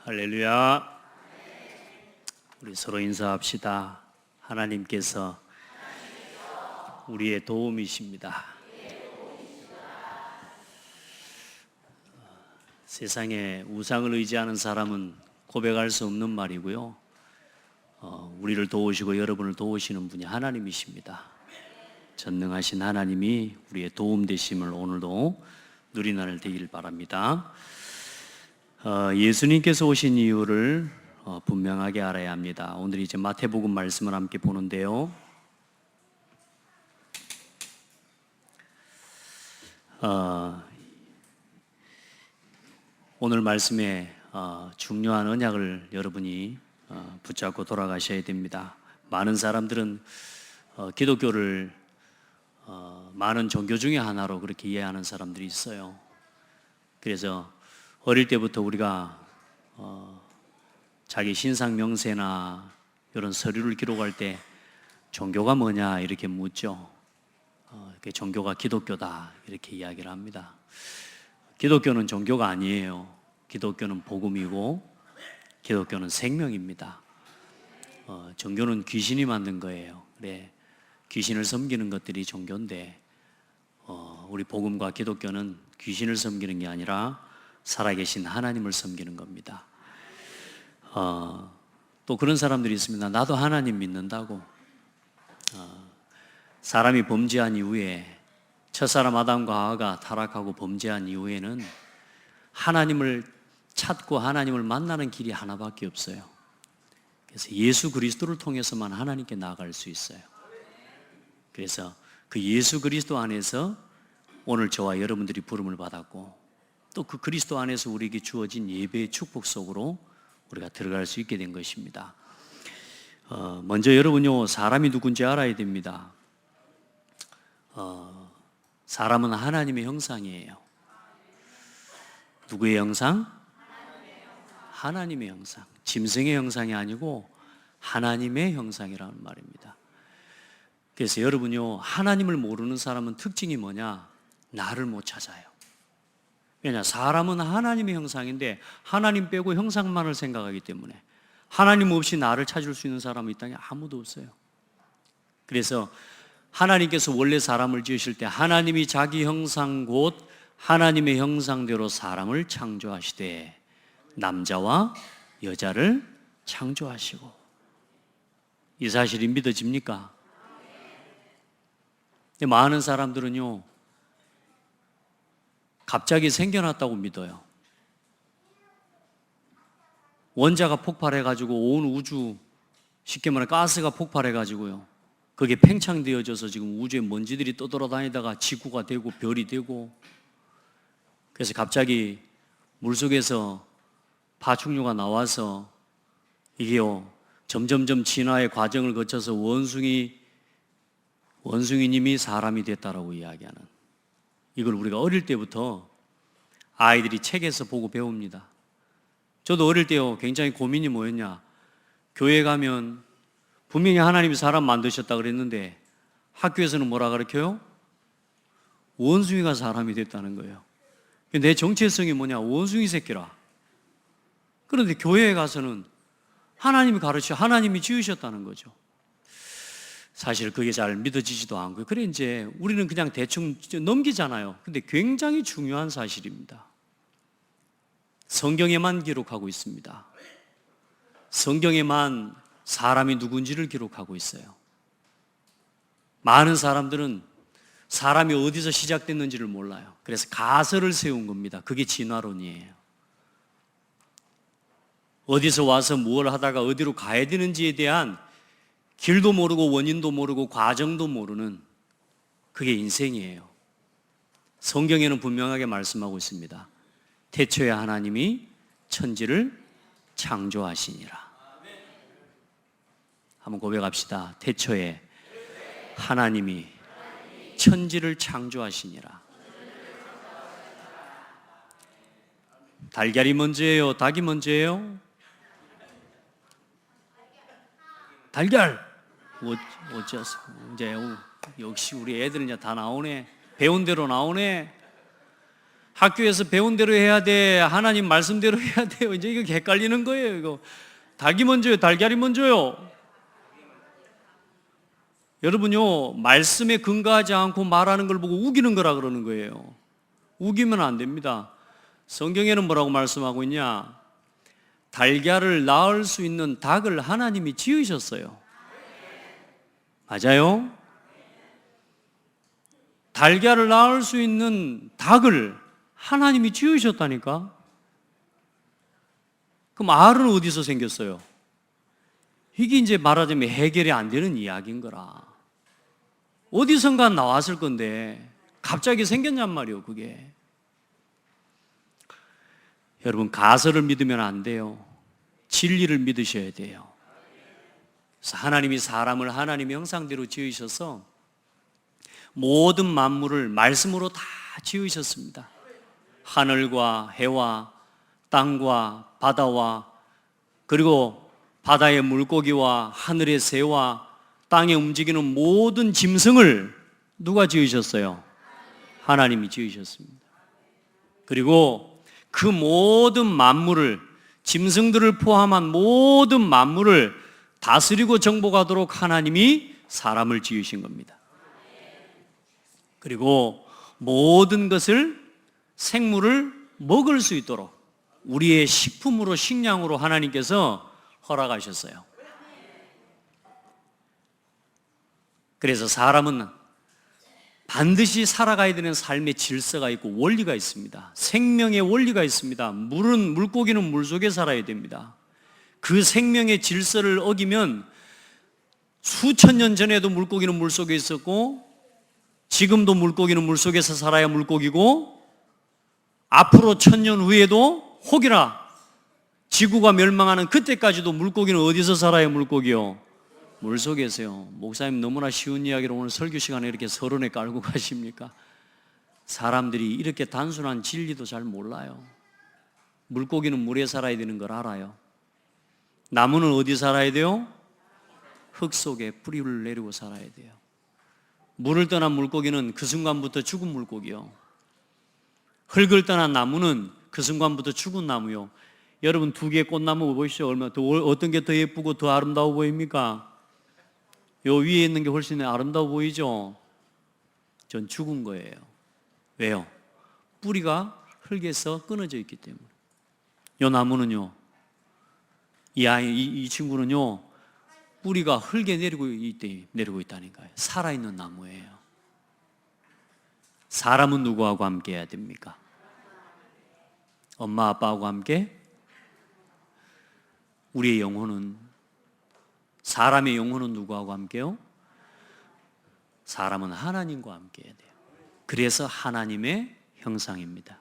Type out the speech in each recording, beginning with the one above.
할렐루야. 우리 서로 인사합시다. 하나님께서 우리의 도움이십니다. 세상에 우상을 의지하는 사람은 고백할 수 없는 말이고요. 우리를 도우시고 여러분을 도우시는 분이 하나님이십니다. 전능하신 하나님이 우리의 도움 되심을 오늘도 누리날 되길 바랍니다. 예수님께서 오신 이유를 분명하게 알아야 합니다. 오늘 이제 마태복음 말씀을 함께 보는데요. 오늘 말씀에 중요한 언약을 여러분이 붙잡고 돌아가셔야 됩니다. 많은 사람들은 기독교를 많은 종교 중에 하나로 그렇게 이해하는 사람들이 있어요. 그래서 어릴 때부터 우리가 자기 신상 명세나 이런 서류를 기록할 때 종교가 뭐냐 이렇게 묻죠. 종교가 기독교다 이렇게 이야기를 합니다. 기독교는 종교가 아니에요. 기독교는 복음이고 기독교는 생명입니다. 종교는 귀신이 만든 거예요. 그래, 귀신을 섬기는 것들이 종교인데 우리 복음과 기독교는 귀신을 섬기는 게 아니라 살아계신 하나님을 섬기는 겁니다. 또 그런 사람들이 있습니다. 나도 하나님 믿는다고. 사람이 범죄한 이후에, 첫사람 아담과 하와가 타락하고 범죄한 이후에는 하나님을 찾고 하나님을 만나는 길이 하나밖에 없어요. 그래서 예수 그리스도를 통해서만 하나님께 나아갈 수 있어요. 그래서 그 예수 그리스도 안에서 오늘 저와 여러분들이 부름을 받았고, 또 그 그리스도 안에서 우리에게 주어진 예배의 축복 속으로 우리가 들어갈 수 있게 된 것입니다. 먼저 여러분요, 사람이 누군지 알아야 됩니다. 사람은 하나님의 형상이에요. 누구의 형상? 하나님의 형상. 짐승의 형상이 아니고 하나님의 형상이라는 말입니다. 그래서 여러분요, 하나님을 모르는 사람은 특징이 뭐냐? 나를 못 찾아요. 왜냐? 사람은 하나님의 형상인데 하나님 빼고 형상만을 생각하기 때문에 하나님 없이 나를 찾을 수 있는 사람은 이 땅에 아무도 없어요. 그래서 하나님께서 원래 사람을 지으실 때 하나님이 자기 형상 곧 하나님의 형상대로 사람을 창조하시되 남자와 여자를 창조하시고. 이 사실이 믿어집니까? 많은 사람들은요, 갑자기 생겨났다고 믿어요. 원자가 폭발해가지고 온 우주, 쉽게 말해 가스가 폭발해가지고요, 그게 팽창되어져서 지금 우주에 먼지들이 떠돌아다니다가 지구가 되고 별이 되고, 그래서 갑자기 물속에서 파충류가 나와서 이게요 점점점 진화의 과정을 거쳐서 원숭이님이 사람이 됐다라고 이야기하는, 이걸 우리가 어릴 때부터 아이들이 책에서 보고 배웁니다. 저도 어릴 때요, 굉장히 고민이 뭐였냐, 교회 가면 분명히 하나님이 사람 만드셨다 그랬는데 학교에서는 뭐라 가르쳐요? 원숭이가 사람이 됐다는 거예요. 내 정체성이 뭐냐? 원숭이 새끼라. 그런데 교회에 가서는 하나님이 가르쳐, 하나님이 지으셨다는 거죠. 사실 그게 잘 믿어지지도 않고요. 그래 이제 우리는 그냥 대충 넘기잖아요. 근데 굉장히 중요한 사실입니다. 성경에만 기록하고 있습니다. 성경에만 사람이 누군지를 기록하고 있어요. 많은 사람들은 사람이 어디서 시작됐는지를 몰라요. 그래서 가설을 세운 겁니다. 그게 진화론이에요. 어디서 와서 무엇을 하다가 어디로 가야 되는지에 대한 길도 모르고 원인도 모르고 과정도 모르는, 그게 인생이에요. 성경에는 분명하게 말씀하고 있습니다. 태초에 하나님이 천지를 창조하시니라. 한번 고백합시다. 태초에 하나님이 천지를 창조하시니라. 달걀이 먼저예요? 닭이 먼저예요? 달걀! 어째서 이제 역시 우리 애들은 이제 다 나오네. 배운 대로 나오네. 학교에서 배운 대로 해야 돼? 하나님 말씀대로 해야 돼요? 이제 이거 헷갈리는 거예요. 이거 닭이 먼저요? 달걀이 먼저요? 여러분요, 말씀에 근거하지 않고 말하는 걸 보고 우기는 거라 그러는 거예요. 우기면 안 됩니다. 성경에는 뭐라고 말씀하고 있냐? 달걀을 낳을 수 있는 닭을 하나님이 지으셨어요. 맞아요? 달걀을 낳을 수 있는 닭을 하나님이 지으셨다니까? 그럼 알은 어디서 생겼어요? 이게 이제 말하자면 해결이 안 되는 이야기인 거라. 어디선가 나왔을 건데 갑자기 생겼냔 말이에요, 그게. 여러분, 가설을 믿으면 안 돼요. 진리를 믿으셔야 돼요. 그래서 하나님이 사람을 하나님의 형상대로 지으셔서 모든 만물을 말씀으로 다 지으셨습니다. 하늘과 해와 땅과 바다와 그리고 바다의 물고기와 하늘의 새와 땅에 움직이는 모든 짐승을 누가 지으셨어요? 하나님이 지으셨습니다. 그리고 그 모든 만물을, 짐승들을 포함한 모든 만물을 다스리고 정복하도록 하나님이 사람을 지으신 겁니다. 그리고 모든 것을, 생물을 먹을 수 있도록 우리의 식품으로, 식량으로 하나님께서 허락하셨어요. 그래서 사람은 반드시 살아가야 되는 삶의 질서가 있고 원리가 있습니다. 생명의 원리가 있습니다. 물고기는 물속에 살아야 됩니다. 그 생명의 질서를 어기면 수천 년 전에도 물고기는 물속에 있었고 지금도 물고기는 물속에서 살아야 물고기고 앞으로 1000년 후에도 혹이나 지구가 멸망하는 그때까지도 물고기는 어디서 살아야 물고기요? 물속에서요. 목사님, 너무나 쉬운 이야기를 오늘 설교 시간에 이렇게 서론에 깔고 가십니까? 사람들이 이렇게 단순한 진리도 잘 몰라요. 물고기는 물에 살아야 되는 걸 알아요. 나무는 어디 살아야 돼요? 흙 속에 뿌리를 내리고 살아야 돼요. 물을 떠난 물고기는 그 순간부터 죽은 물고기요. 흙을 떠난 나무는 그 순간부터 죽은 나무요. 여러분, 두 개의 꽃나무 보십시오. 어떤 게 더 예쁘고 더 아름다워 보입니까? 요 위에 있는 게 훨씬 아름다워 보이죠? 전 죽은 거예요. 왜요? 뿌리가 흙에서 끊어져 있기 때문에. 요 나무는요, 이 친구는요, 뿌리가 흙에 내리고 있다니까요. 살아있는 나무예요. 사람은 누구하고 함께 해야 됩니까? 엄마 아빠하고 함께? 우리의 영혼은, 사람의 영혼은 누구하고 함께요? 사람은 하나님과 함께 해야 돼요. 그래서 하나님의 형상입니다.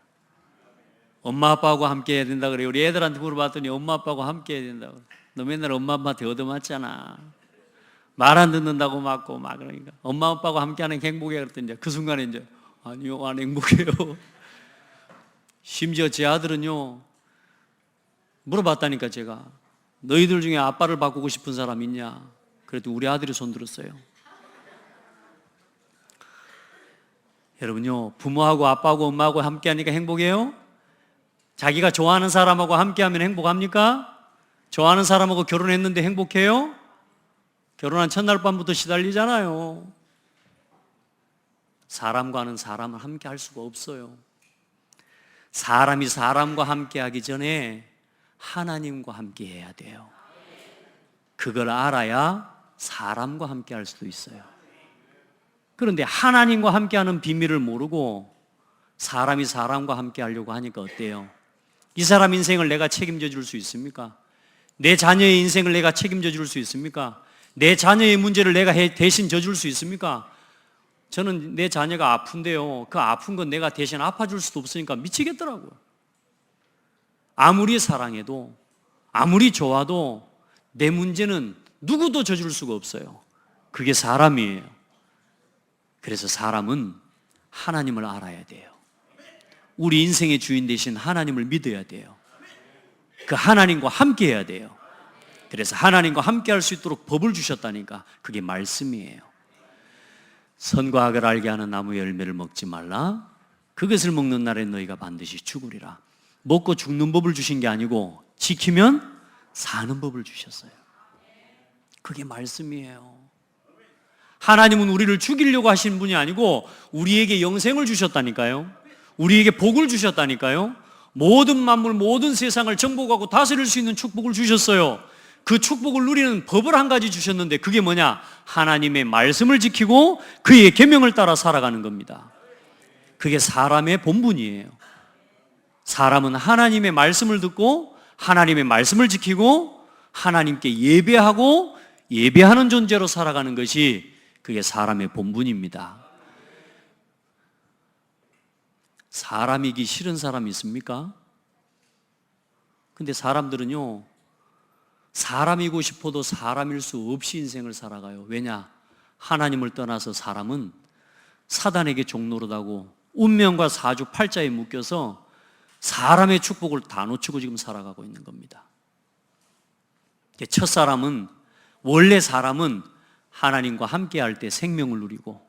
엄마 아빠하고 함께 해야 된다 그래요. 우리 애들한테 물어봤더니 엄마 아빠하고 함께 해야 된다고. 너 맨날 엄마 아빠한테 얻어맞잖아. 말 안 듣는다고 맞고 막 그러니까. 엄마 아빠하고 함께하는 게 행복해 그랬더니 이제 그 순간에 이제 아니요, 안 행복해요. 심지어 제 아들은요, 물어봤다니까 제가. 너희들 중에 아빠를 바꾸고 싶은 사람 있냐? 그래도 우리 아들이 손들었어요. 여러분요, 부모하고 아빠하고 엄마하고 함께하니까 행복해요? 자기가 좋아하는 사람하고 함께하면 행복합니까? 좋아하는 사람하고 결혼했는데 행복해요? 결혼한 첫날 밤부터 시달리잖아요. 사람과는 사람을 함께 할 수가 없어요. 사람이 사람과 함께 하기 전에 하나님과 함께 해야 돼요. 그걸 알아야 사람과 함께 할 수도 있어요. 그런데 하나님과 함께 하는 비밀을 모르고 사람이 사람과 함께 하려고 하니까 어때요? 이 사람 인생을 내가 책임져 줄 수 있습니까? 내 자녀의 인생을 내가 책임져 줄 수 있습니까? 내 자녀의 문제를 내가 대신 져줄 수 있습니까? 저는 내 자녀가 아픈데요, 그 아픈 건 내가 대신 아파줄 수도 없으니까 미치겠더라고요. 아무리 사랑해도, 아무리 좋아도 내 문제는 누구도 져줄 수가 없어요. 그게 사람이에요. 그래서 사람은 하나님을 알아야 돼요. 우리 인생의 주인 되신 하나님을 믿어야 돼요. 그 하나님과 함께 해야 돼요. 그래서 하나님과 함께 할 수 있도록 법을 주셨다니까. 그게 말씀이에요. 선과 악을 알게 하는 나무 열매를 먹지 말라. 그것을 먹는 날에 너희가 반드시 죽으리라. 먹고 죽는 법을 주신 게 아니고 지키면 사는 법을 주셨어요. 그게 말씀이에요. 하나님은 우리를 죽이려고 하신 분이 아니고 우리에게 영생을 주셨다니까요. 우리에게 복을 주셨다니까요. 모든 만물, 모든 세상을 정복하고 다스릴 수 있는 축복을 주셨어요. 그 축복을 누리는 법을 한 가지 주셨는데 그게 뭐냐? 하나님의 말씀을 지키고 그의 계명을 따라 살아가는 겁니다. 그게 사람의 본분이에요. 사람은 하나님의 말씀을 듣고 하나님의 말씀을 지키고 하나님께 예배하고 예배하는 존재로 살아가는 것이 그게 사람의 본분입니다. 사람이기 싫은 사람이 있습니까? 근데 사람들은요, 사람이고 싶어도 사람일 수 없이 인생을 살아가요. 왜냐? 하나님을 떠나서 사람은 사단에게 종노릇하고 운명과 사주팔자에 묶여서 사람의 축복을 다 놓치고 지금 살아가고 있는 겁니다. 첫사람은, 원래 사람은 하나님과 함께 할 때 생명을 누리고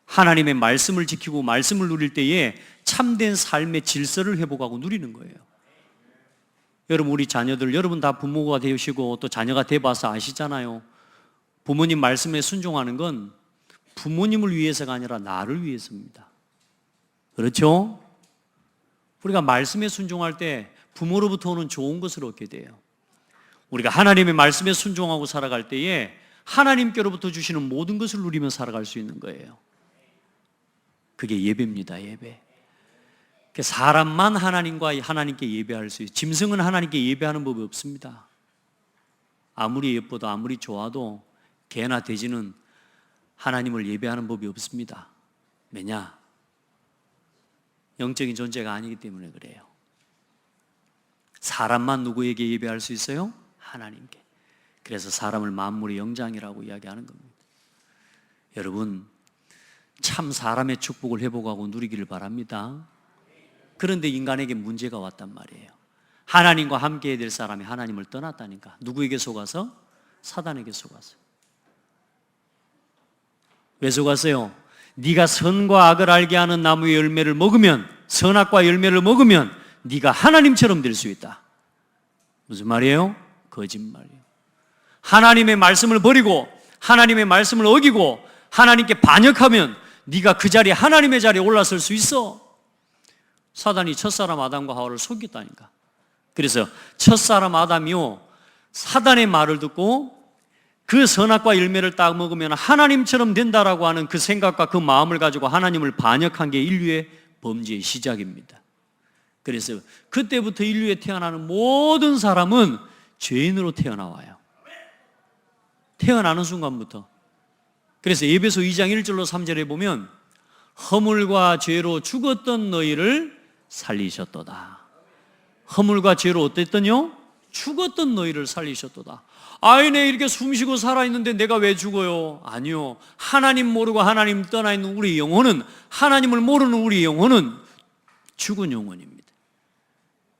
하나님의 말씀을 지키고 말씀을 누릴 때에 참된 삶의 질서를 회복하고 누리는 거예요. 여러분, 우리 자녀들, 여러분 다 부모가 되시고 또 자녀가 돼봐서 아시잖아요. 부모님 말씀에 순종하는 건 부모님을 위해서가 아니라 나를 위해서입니다. 그렇죠? 우리가 말씀에 순종할 때 부모로부터 오는 좋은 것을 얻게 돼요. 우리가 하나님의 말씀에 순종하고 살아갈 때에 하나님께로부터 주시는 모든 것을 누리며 살아갈 수 있는 거예요. 그게 예배입니다. 예배. 사람만 하나님과 하나님께 예배할 수 있어요. 짐승은 하나님께 예배하는 법이 없습니다. 아무리 예뻐도 아무리 좋아도 개나 돼지는 하나님을 예배하는 법이 없습니다. 왜냐? 영적인 존재가 아니기 때문에 그래요. 사람만 누구에게 예배할 수 있어요? 하나님께. 그래서 사람을 만물의 영장이라고 이야기하는 겁니다. 여러분, 참 사람의 축복을 회복하고 누리기를 바랍니다. 그런데 인간에게 문제가 왔단 말이에요. 하나님과 함께 해야 될 사람이 하나님을 떠났다니까. 누구에게 속아서? 사단에게 속아서. 왜 속았어요? 네가 선과 악을 알게 하는 나무의 열매를 먹으면, 선악과 열매를 먹으면 네가 하나님처럼 될 수 있다. 무슨 말이에요? 거짓말이에요. 하나님의 말씀을 버리고 하나님의 말씀을 어기고 하나님께 반역하면 네가 그 자리에, 하나님의 자리에 올라설 수 있어. 사단이 첫사람 아담과 하와를 속였다니까. 그래서 첫사람 아담이요, 사단의 말을 듣고 그 선악과 열매를 딱 먹으면 하나님처럼 된다라고 하는 그 생각과 그 마음을 가지고 하나님을 반역한 게 인류의 범죄의 시작입니다. 그래서 그때부터 인류에 태어나는 모든 사람은 죄인으로 태어나와요. 태어나는 순간부터. 그래서 에베소 2장 1절로 3절에 보면 허물과 죄로 죽었던 너희를 살리셨도다. 허물과 죄로 어땠더뇨? 죽었던 너희를 살리셨도다. 아이네, 이렇게 숨쉬고 살아있는데 내가 왜 죽어요? 아니요. 하나님 모르고 하나님 떠나 있는 우리 영혼은, 하나님을 모르는 우리 영혼은 죽은 영혼입니다.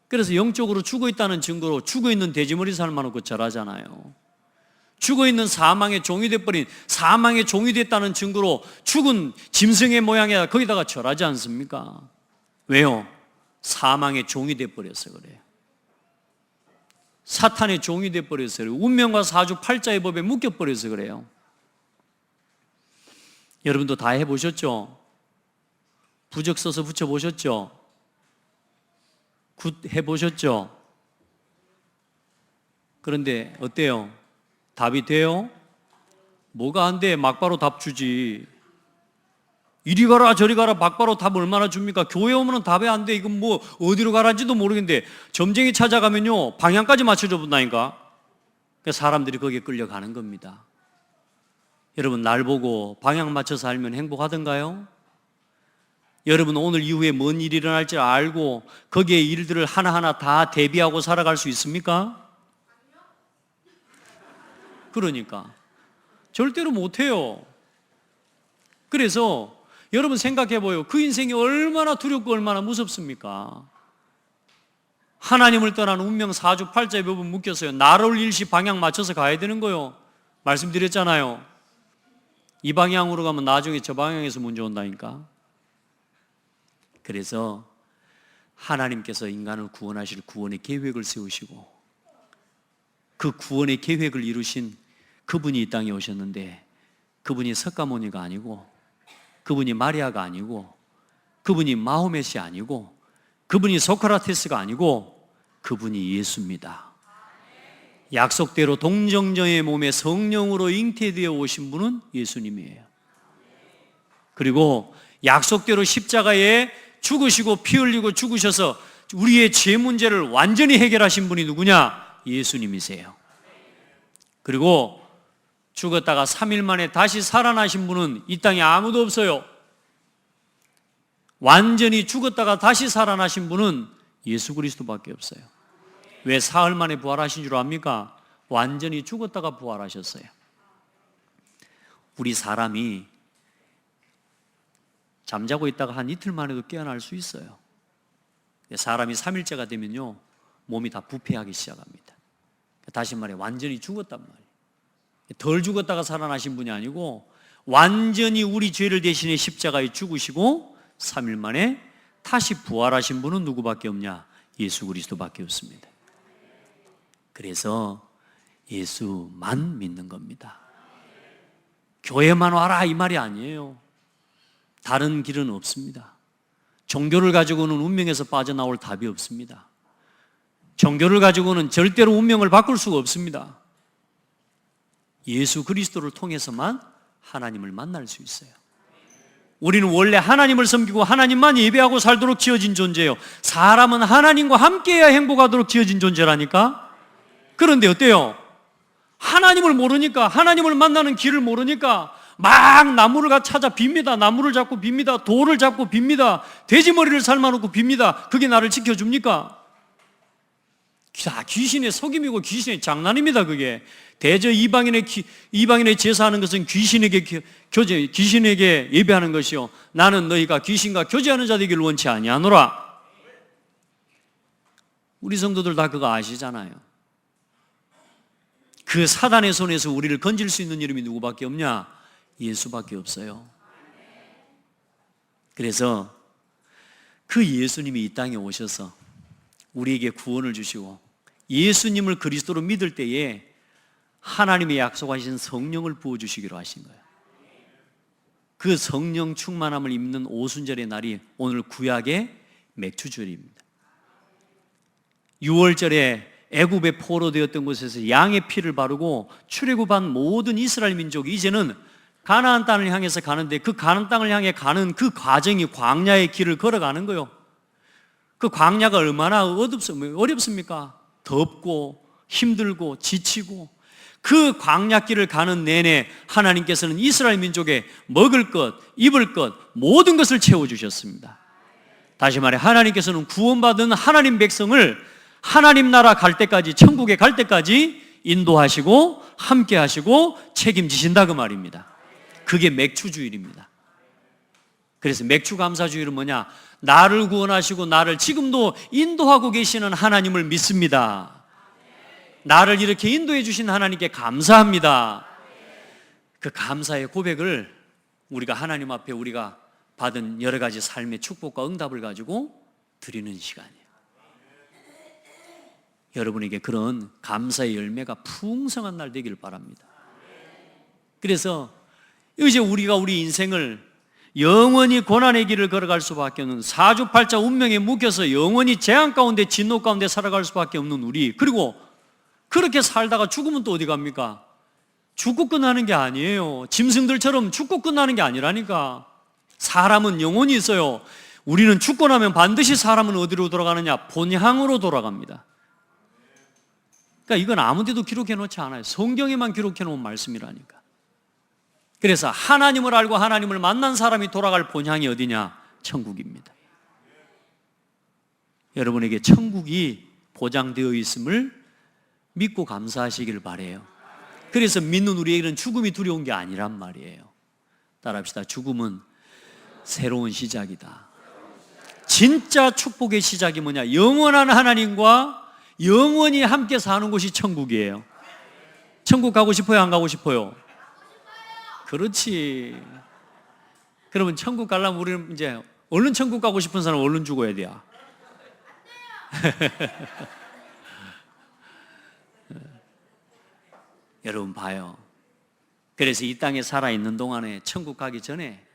그래서 영적으로 죽어 있다는 증거로 죽어 있는 돼지머리 삶아놓고 절하잖아요. 죽어 있는 사망의 종이 돼버린, 사망의 종이 됐다는 증거로 죽은 짐승의 모양에 거기다가 절하지 않습니까? 왜요? 사망의 종이 돼버려서 그래요. 사탄의 종이 돼버려서 그래요. 운명과 사주팔자의 법에 묶여버려서 그래요. 여러분도 다 해보셨죠? 부적 써서 붙여보셨죠? 굿 해보셨죠? 그런데 어때요? 답이 돼요? 뭐가 안 돼? 막바로 답 주지. 이리 가라 저리 가라 막바로 답 얼마나 줍니까? 교회 오면 답이 안 돼. 이건 뭐 어디로 가라지도 모르겠는데 점쟁이 찾아가면요 방향까지 맞춰줘 본다니까. 사람들이 거기에 끌려가는 겁니다. 여러분, 날 보고 방향 맞춰서 살면 행복하던가요? 여러분, 오늘 이후에 뭔 일이 일어날지 알고 거기에 일들을 하나하나 다 대비하고 살아갈 수 있습니까? 그러니까 절대로 못해요. 그래서 여러분 생각해봐요. 그 인생이 얼마나 두렵고 얼마나 무섭습니까? 하나님을 떠나는 운명 사주팔자의 법은 묶였어요. 나를 일시 방향 맞춰서 가야 되는 거요. 말씀드렸잖아요. 이 방향으로 가면 나중에 저 방향에서 문제 온다니까. 그래서 하나님께서 인간을 구원하실 구원의 계획을 세우시고 그 구원의 계획을 이루신 그분이 이 땅에 오셨는데 그분이 석가모니가 아니고 그분이 마리아가 아니고 그분이 마호멧이 아니고 그분이 소크라테스가 아니고 그분이 예수입니다. 약속대로 동정녀의 몸에 성령으로 잉태되어 오신 분은 예수님이에요. 그리고 약속대로 십자가에 죽으시고 피 흘리고 죽으셔서 우리의 죄 문제를 완전히 해결하신 분이 누구냐? 예수님이세요. 그리고 죽었다가 3일 만에 다시 살아나신 분은 이 땅에 아무도 없어요. 완전히 죽었다가 다시 살아나신 분은 예수 그리스도밖에 없어요. 왜 사흘 만에 부활하신 줄 압니까? 완전히 죽었다가 부활하셨어요. 우리 사람이 잠자고 있다가 한 이틀 만에도 깨어날 수 있어요. 사람이 3일째가 되면요 몸이 다 부패하기 시작합니다. 다시 말해 완전히 죽었단 말이에요. 덜 죽었다가 살아나신 분이 아니고 완전히 우리 죄를 대신해 십자가에 죽으시고 3일 만에 다시 부활하신 분은 누구밖에 없냐? 예수 그리스도밖에 없습니다. 그래서 예수만 믿는 겁니다. 교회만 와라 이 말이 아니에요. 다른 길은 없습니다. 종교를 가지고는 운명에서 빠져나올 답이 없습니다. 종교를 가지고는 절대로 운명을 바꿀 수가 없습니다. 예수 그리스도를 통해서만 하나님을 만날 수 있어요. 우리는 원래 하나님을 섬기고 하나님만 예배하고 살도록 지어진 존재예요. 사람은 하나님과 함께해야 행복하도록 지어진 존재라니까. 그런데 어때요? 하나님을 모르니까, 하나님을 만나는 길을 모르니까 막 나무를 찾아 빕니다. 나무를 잡고 빕니다. 돌을 잡고 빕니다. 돼지머리를 삶아놓고 빕니다. 그게 나를 지켜줍니까? 귀신의 속임이고 귀신의 장난입니다. 그게 대저 이방인의 제사하는 것은 귀신에게 예배하는 것이요 나는 너희가 귀신과 교제하는 자 되기를 원치 아니하노라. 우리 성도들 다 그거 아시잖아요. 그 사단의 손에서 우리를 건질 수 있는 이름이 누구밖에 없냐? 예수밖에 없어요. 그래서 그 예수님이 이 땅에 오셔서 우리에게 구원을 주시고 예수님을 그리스도로 믿을 때에 하나님의 약속하신 성령을 부어주시기로 하신 거예요. 그 성령 충만함을 입는 오순절의 날이 오늘 구약의 맥주절입니다. 6월절에 애굽에 포로되었던 곳에서 양의 피를 바르고 출애굽한 모든 이스라엘 민족이 이제는 가나안 땅을 향해서 가는데 그 가나안 땅을 향해 가는 그 과정이 광야의 길을 걸어가는 거예요. 그 광야가 얼마나 어렵습니까? 덥고 힘들고 지치고 그 광야길을 가는 내내 하나님께서는 이스라엘 민족에 먹을 것, 입을 것 모든 것을 채워주셨습니다. 다시 말해 하나님께서는 구원받은 하나님 백성을 하나님 나라 갈 때까지, 천국에 갈 때까지 인도하시고 함께 하시고 책임지신다 그 말입니다. 그게 맥주주일입니다. 그래서 맥주감사주일은 뭐냐? 나를 구원하시고 나를 지금도 인도하고 계시는 하나님을 믿습니다. 나를 이렇게 인도해 주신 하나님께 감사합니다. 그 감사의 고백을 우리가 하나님 앞에 우리가 받은 여러 가지 삶의 축복과 응답을 가지고 드리는 시간이에요. 여러분에게 그런 감사의 열매가 풍성한 날 되기를 바랍니다. 그래서 이제 우리가 우리 인생을 영원히 고난의 길을 걸어갈 수밖에 없는 사주팔자 운명에 묶여서 영원히 재앙 가운데 진노 가운데 살아갈 수밖에 없는 우리, 그리고 그렇게 살다가 죽으면 또 어디 갑니까? 죽고 끝나는 게 아니에요. 짐승들처럼 죽고 끝나는 게 아니라니까. 사람은 영혼이 있어요. 우리는 죽고 나면 반드시 사람은 어디로 돌아가느냐? 본향으로 돌아갑니다. 그러니까 이건 아무 데도 기록해 놓지 않아요. 성경에만 기록해 놓은 말씀이라니까. 그래서 하나님을 알고 하나님을 만난 사람이 돌아갈 본향이 어디냐? 천국입니다. 여러분에게 천국이 보장되어 있음을 믿고 감사하시길 바라요. 그래서 믿는 우리에게는 죽음이 두려운 게 아니란 말이에요. 따라합시다. 죽음은 새로운 시작이다. 진짜 축복의 시작이 뭐냐? 영원한 하나님과 영원히 함께 사는 곳이 천국이에요. 천국 가고 싶어요? 안 가고 싶어요? 그렇지. 그러면 천국 가려면 우리는 이제 얼른 천국 가고 싶은 사람은 얼른 죽어야 돼요. 여러분 봐요. 그래서 이 땅에 살아있는 동안에 천국 가기 전에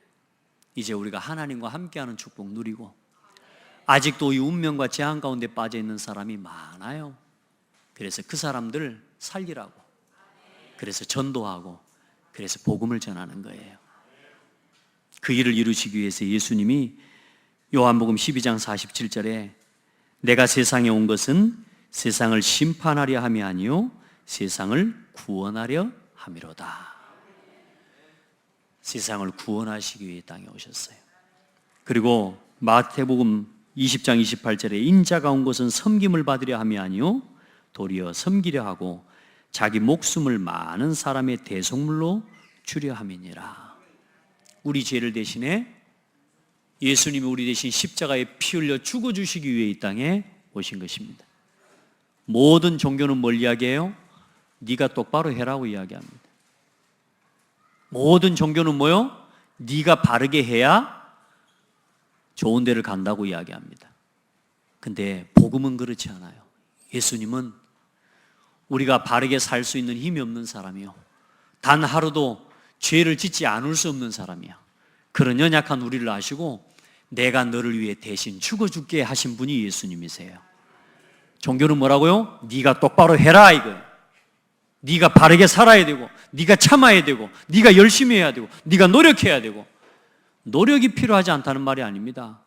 이제 우리가 하나님과 함께하는 축복 누리고, 아직도 이 운명과 재앙 가운데 빠져 있는 사람이 많아요. 그래서 그 사람들을 살리라고, 그래서 전도하고, 그래서 복음을 전하는 거예요. 그 일을 이루시기 위해서 예수님이 요한복음 12장 47절에 내가 세상에 온 것은 세상을 심판하려 함이 아니요 세상을 구원하려 함이로다. 세상을 구원하시기 위해 땅에 오셨어요. 그리고 마태복음 20장 28절에 인자가 온 것은 섬김을 받으려 함이 아니요 도리어 섬기려 하고 자기 목숨을 많은 사람의 대속물로 주려 함이니라. 우리 죄를 대신해 예수님이 우리 대신 십자가에 피 흘려 죽어주시기 위해 이 땅에 오신 것입니다. 모든 종교는 뭘 이야기해요? 네가 똑바로 해라고 이야기합니다. 모든 종교는 뭐요? 네가 바르게 해야 좋은 데를 간다고 이야기합니다. 근데 복음은 그렇지 않아요. 예수님은 우리가 바르게 살 수 있는 힘이 없는 사람이요, 단 하루도 죄를 짓지 않을 수 없는 사람이야. 그런 연약한 우리를 아시고 내가 너를 위해 대신 죽어 죽게 하신 분이 예수님이세요. 종교는 뭐라고요? 네가 똑바로 해라 이거예요. 네가 바르게 살아야 되고, 네가 참아야 되고, 네가 열심히 해야 되고, 네가 노력해야 되고. 노력이 필요하지 않다는 말이 아닙니다.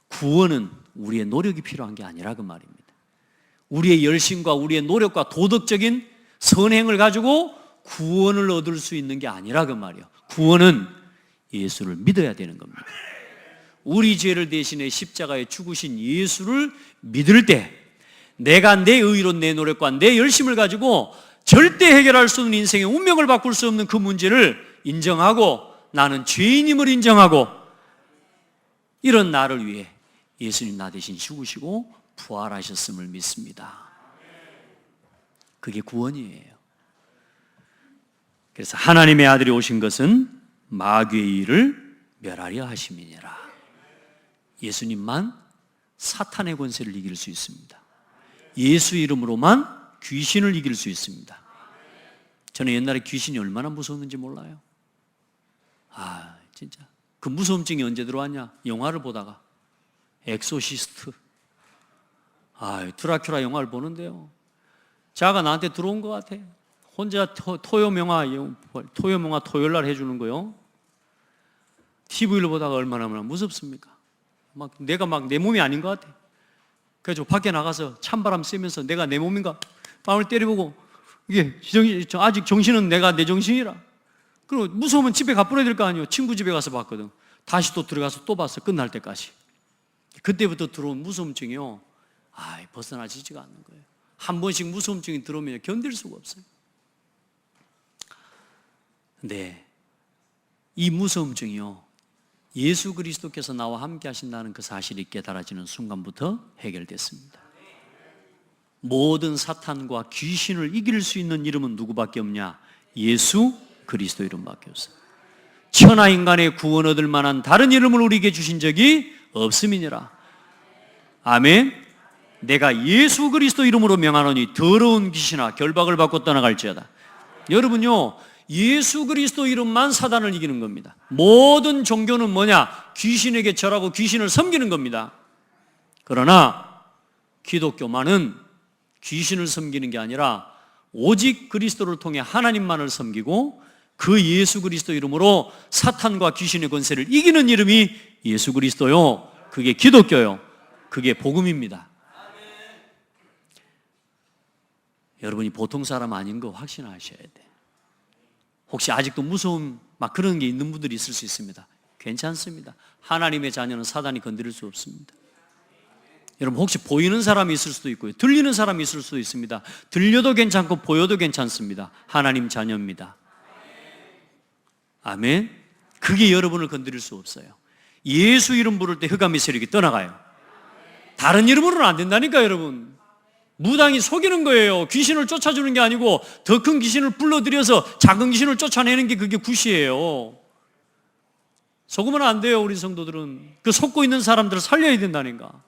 구원은 우리의 노력이 필요한 게 아니라 그 말입니다. 우리의 열심과 우리의 노력과 도덕적인 선행을 가지고 구원을 얻을 수 있는 게 아니라 그 말이에요. 구원은 예수를 믿어야 되는 겁니다. 우리 죄를 대신해 십자가에 죽으신 예수를 믿을 때 내가 내 의로 내 노력과 내 열심을 가지고 절대 해결할 수 없는 인생의 운명을 바꿀 수 없는 그 문제를 인정하고 나는 죄인임을 인정하고 이런 나를 위해 예수님 나 대신 죽으시고 부활하셨음을 믿습니다. 그게 구원이에요. 그래서 하나님의 아들이 오신 것은 마귀의 일을 멸하려 하심이니라. 예수님만 사탄의 권세를 이길 수 있습니다. 예수 이름으로만 귀신을 이길 수 있습니다. 저는 옛날에 귀신이 얼마나 무서웠는지 몰라요. 진짜 그 무서움증이 언제 들어왔냐? 영화를 보다가 엑소시스트, 드라큘라 영화를 보는데요, 자가 나한테 들어온 것 같아. 혼자 토요명화 토요일날 해주는 거요. TV를 보다가 얼마나 무섭습니까? 내가 내 몸이 아닌 것 같아. 그래서 밖에 나가서 찬바람 쐬면서 내가 내 몸인가 뺨을 때려보고, 이게 아직 정신은 내가 내 정신이라. 그리고 무서우면 집에 가버려야 될 거 아니에요. 친구 집에 가서 봤거든. 다시 또 들어가서 또 봤어. 끝날 때까지. 그때부터 들어온 무서움증이요, 벗어나지지가 않는 거예요. 한 번씩 무서움증이 들어오면 견딜 수가 없어요. 근데 이 무서움증이요, 예수 그리스도께서 나와 함께 하신다는 그 사실이 깨달아지는 순간부터 해결됐습니다. 모든 사탄과 귀신을 이길 수 있는 이름은 누구밖에 없냐? 예수 그리스도 이름밖에 없어요. 천하 인간의 구원 얻을 만한 다른 이름을 우리에게 주신 적이 없음이니라. 아멘. 내가 예수 그리스도 이름으로 명하노니 더러운 귀신아 결박을 받고 떠나갈지어다. 여러분요, 예수 그리스도 이름만 사단을 이기는 겁니다. 모든 종교는 뭐냐? 귀신에게 절하고 귀신을 섬기는 겁니다. 그러나 기독교만은 귀신을 섬기는 게 아니라 오직 그리스도를 통해 하나님만을 섬기고 그 예수 그리스도 이름으로 사탄과 귀신의 권세를 이기는 이름이 예수 그리스도요. 그게 기독교요. 그게 복음입니다. 여러분이 보통 사람 아닌 거 확신하셔야 돼. 혹시 아직도 무서움 그런 게 있는 분들이 있을 수 있습니다. 괜찮습니다. 하나님의 자녀는 사단이 건드릴 수 없습니다. 여러분 혹시 보이는 사람이 있을 수도 있고요, 들리는 사람이 있을 수도 있습니다. 들려도 괜찮고 보여도 괜찮습니다. 하나님 자녀입니다. 아멘. 그게 여러분을 건드릴 수 없어요. 예수 이름 부를 때 흑암의 세력이 떠나가요. 다른 이름으로는 안 된다니까 여러분. 무당이 속이는 거예요. 귀신을 쫓아주는 게 아니고 더 큰 귀신을 불러들여서 작은 귀신을 쫓아내는 게 그게 굿이에요. 속으면 안 돼요. 우리 성도들은 그 속고 있는 사람들을 살려야 된다니까.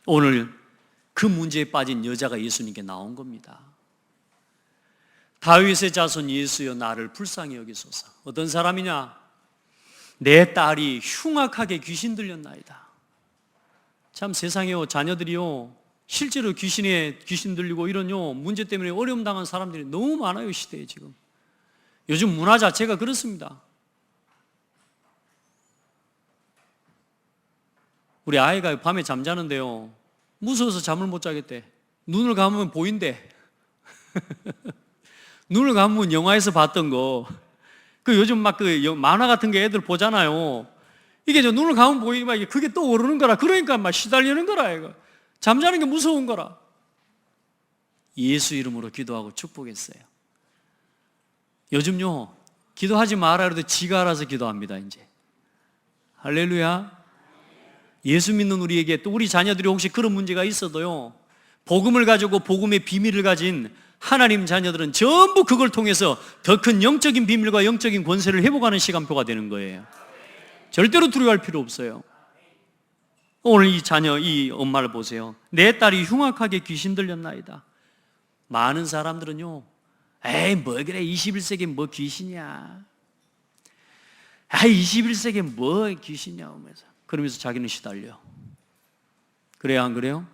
오늘 그 문제에 빠진 여자가 예수님께 나온 겁니다. 다윗의 자손 예수여 나를 불쌍히 여기소서. 어떤 사람이냐? 내 딸이 흉악하게 귀신 들렸나이다. 참 세상에요, 자녀들이요 실제로 귀신 들리고 이런 문제 때문에 어려움 당한 사람들이 너무 많아요. 시대에 지금 요즘 문화 자체가 그렇습니다. 우리 아이가 밤에 잠자는데요 무서워서 잠을 못 자겠대. 눈을 감으면 보인대. 눈을 감으면 영화에서 봤던 거, 그 요즘 막 그 만화 같은 게 애들 보잖아요. 이게 저 눈을 감으면 보이면 그게 또 오르는 거라. 그러니까 막 시달리는 거라. 이거 잠자는 게 무서운 거라. 예수 이름으로 기도하고 축복했어요. 요즘요 기도하지 마라 그래도 지가 알아서 기도합니다. 이제 할렐루야. 예수 믿는 우리에게, 또 우리 자녀들이 혹시 그런 문제가 있어도요 복음을 가지고 복음의 비밀을 가진 하나님 자녀들은 전부 그걸 통해서 더 큰 영적인 비밀과 영적인 권세를 회복하는 시간표가 되는 거예요. 절대로 두려워할 필요 없어요. 오늘 이 자녀, 이 엄마를 보세요. 내 딸이 흉악하게 귀신 들렸나이다. 많은 사람들은요 에이 뭐 그래 21세기 뭐 귀신이야, 21세기 뭐 귀신이야 그러면서 자기는 시달려. 그래요 안 그래요?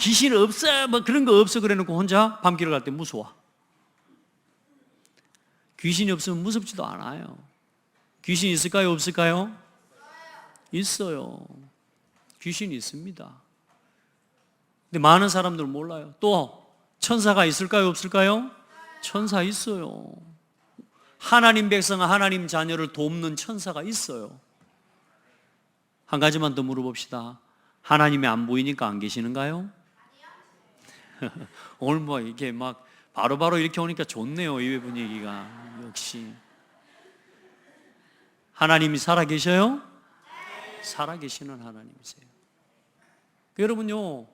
귀신 없어 뭐 그런 거 없어 그래놓고 혼자 밤길을 갈 때 무서워. 귀신이 없으면 무섭지도 않아요. 귀신이 있을까요 없을까요? 있어요. 귀신이 있습니다. 근데 많은 사람들은 몰라요. 또 천사가 있을까요 없을까요? 천사 있어요. 하나님 백성, 하나님 자녀를 돕는 천사가 있어요. 한 가지만 더 물어봅시다. 하나님이 안 보이니까 안 계시는가요? 오늘 뭐 이렇게 막 바로바로 이렇게 오니까 좋네요. 예배 분위기가. 역시 하나님이 살아계셔요? 살아계시는 하나님이세요. 여러분요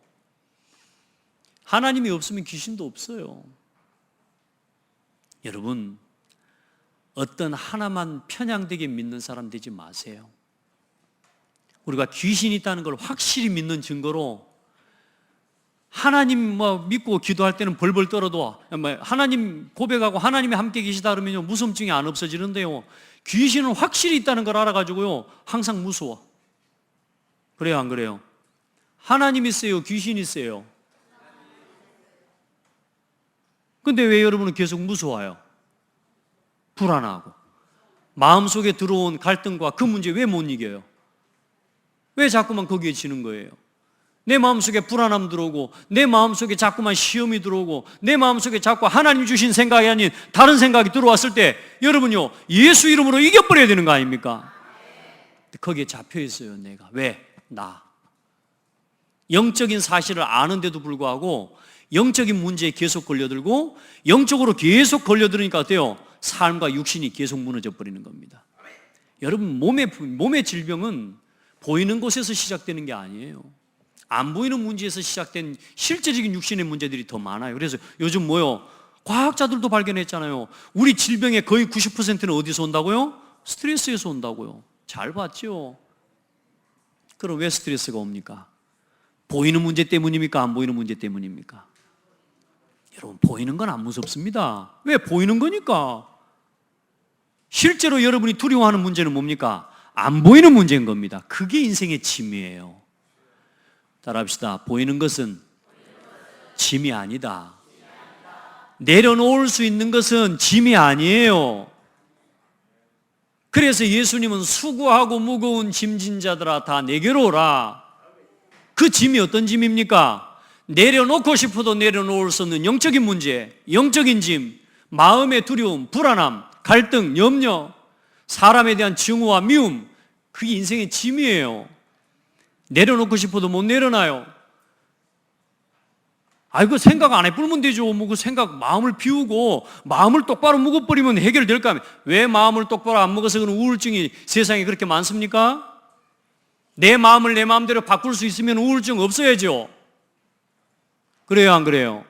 하나님이 없으면 귀신도 없어요. 여러분 어떤 하나만 편향되게 믿는 사람 되지 마세요. 우리가 귀신이 있다는 걸 확실히 믿는 증거로 하나님 믿고 기도할 때는 벌벌 떨어도 하나님 고백하고 하나님이 함께 계시다 그러면요 무서움증이 안 없어지는데요 귀신은 확실히 있다는 걸 알아가지고요 항상 무서워. 그래요 안 그래요? 하나님 있어요 귀신 있어요? 근데 왜 여러분은 계속 무서워요? 불안하고 마음속에 들어온 갈등과 그 문제 왜 못 이겨요? 왜 자꾸만 거기에 지는 거예요? 내 마음속에 불안함 들어오고 내 마음속에 자꾸만 시험이 들어오고 내 마음속에 자꾸 하나님 주신 생각이 아닌 다른 생각이 들어왔을 때 여러분요 예수 이름으로 이겨버려야 되는 거 아닙니까? 거기에 잡혀 있어요. 내가 왜? 나 영적인 사실을 아는데도 불구하고 영적인 문제에 계속 걸려들고 영적으로 계속 걸려들으니까 어때요? 삶과 육신이 계속 무너져 버리는 겁니다. 여러분 몸의 질병은 보이는 곳에서 시작되는 게 아니에요. 안 보이는 문제에서 시작된 실제적인 육신의 문제들이 더 많아요. 그래서 요즘 과학자들도 발견했잖아요. 우리 질병의 거의 90%는 어디서 온다고요? 스트레스에서 온다고요. 잘 봤죠? 그럼 왜 스트레스가 옵니까? 보이는 문제 때문입니까? 안 보이는 문제 때문입니까? 여러분 보이는 건 안 무섭습니다. 왜? 보이는 거니까. 실제로 여러분이 두려워하는 문제는 뭡니까? 안 보이는 문제인 겁니다. 그게 인생의 짐이에요. 따라합시다. 보이는 것은 짐이 아니다. 내려놓을 수 있는 것은 짐이 아니에요. 그래서 예수님은 수고하고 무거운 짐진 자들아 다 내게로 오라. 그 짐이 어떤 짐입니까? 내려놓고 싶어도 내려놓을 수 없는 영적인 문제, 영적인 짐, 마음의 두려움, 불안함, 갈등, 염려, 사람에 대한 증오와 미움, 그게 인생의 짐이에요. 내려놓고 싶어도 못 내려놔요. 아이고 생각 안 해보면 되죠. 그 생각 마음을 비우고 마음을 똑바로 묵어버리면 해결될까 하면 왜 마음을 똑바로 안 먹어서 그런 우울증이 세상에 그렇게 많습니까? 내 마음을 내 마음대로 바꿀 수 있으면 우울증 없어야죠. 그래요 안 그래요?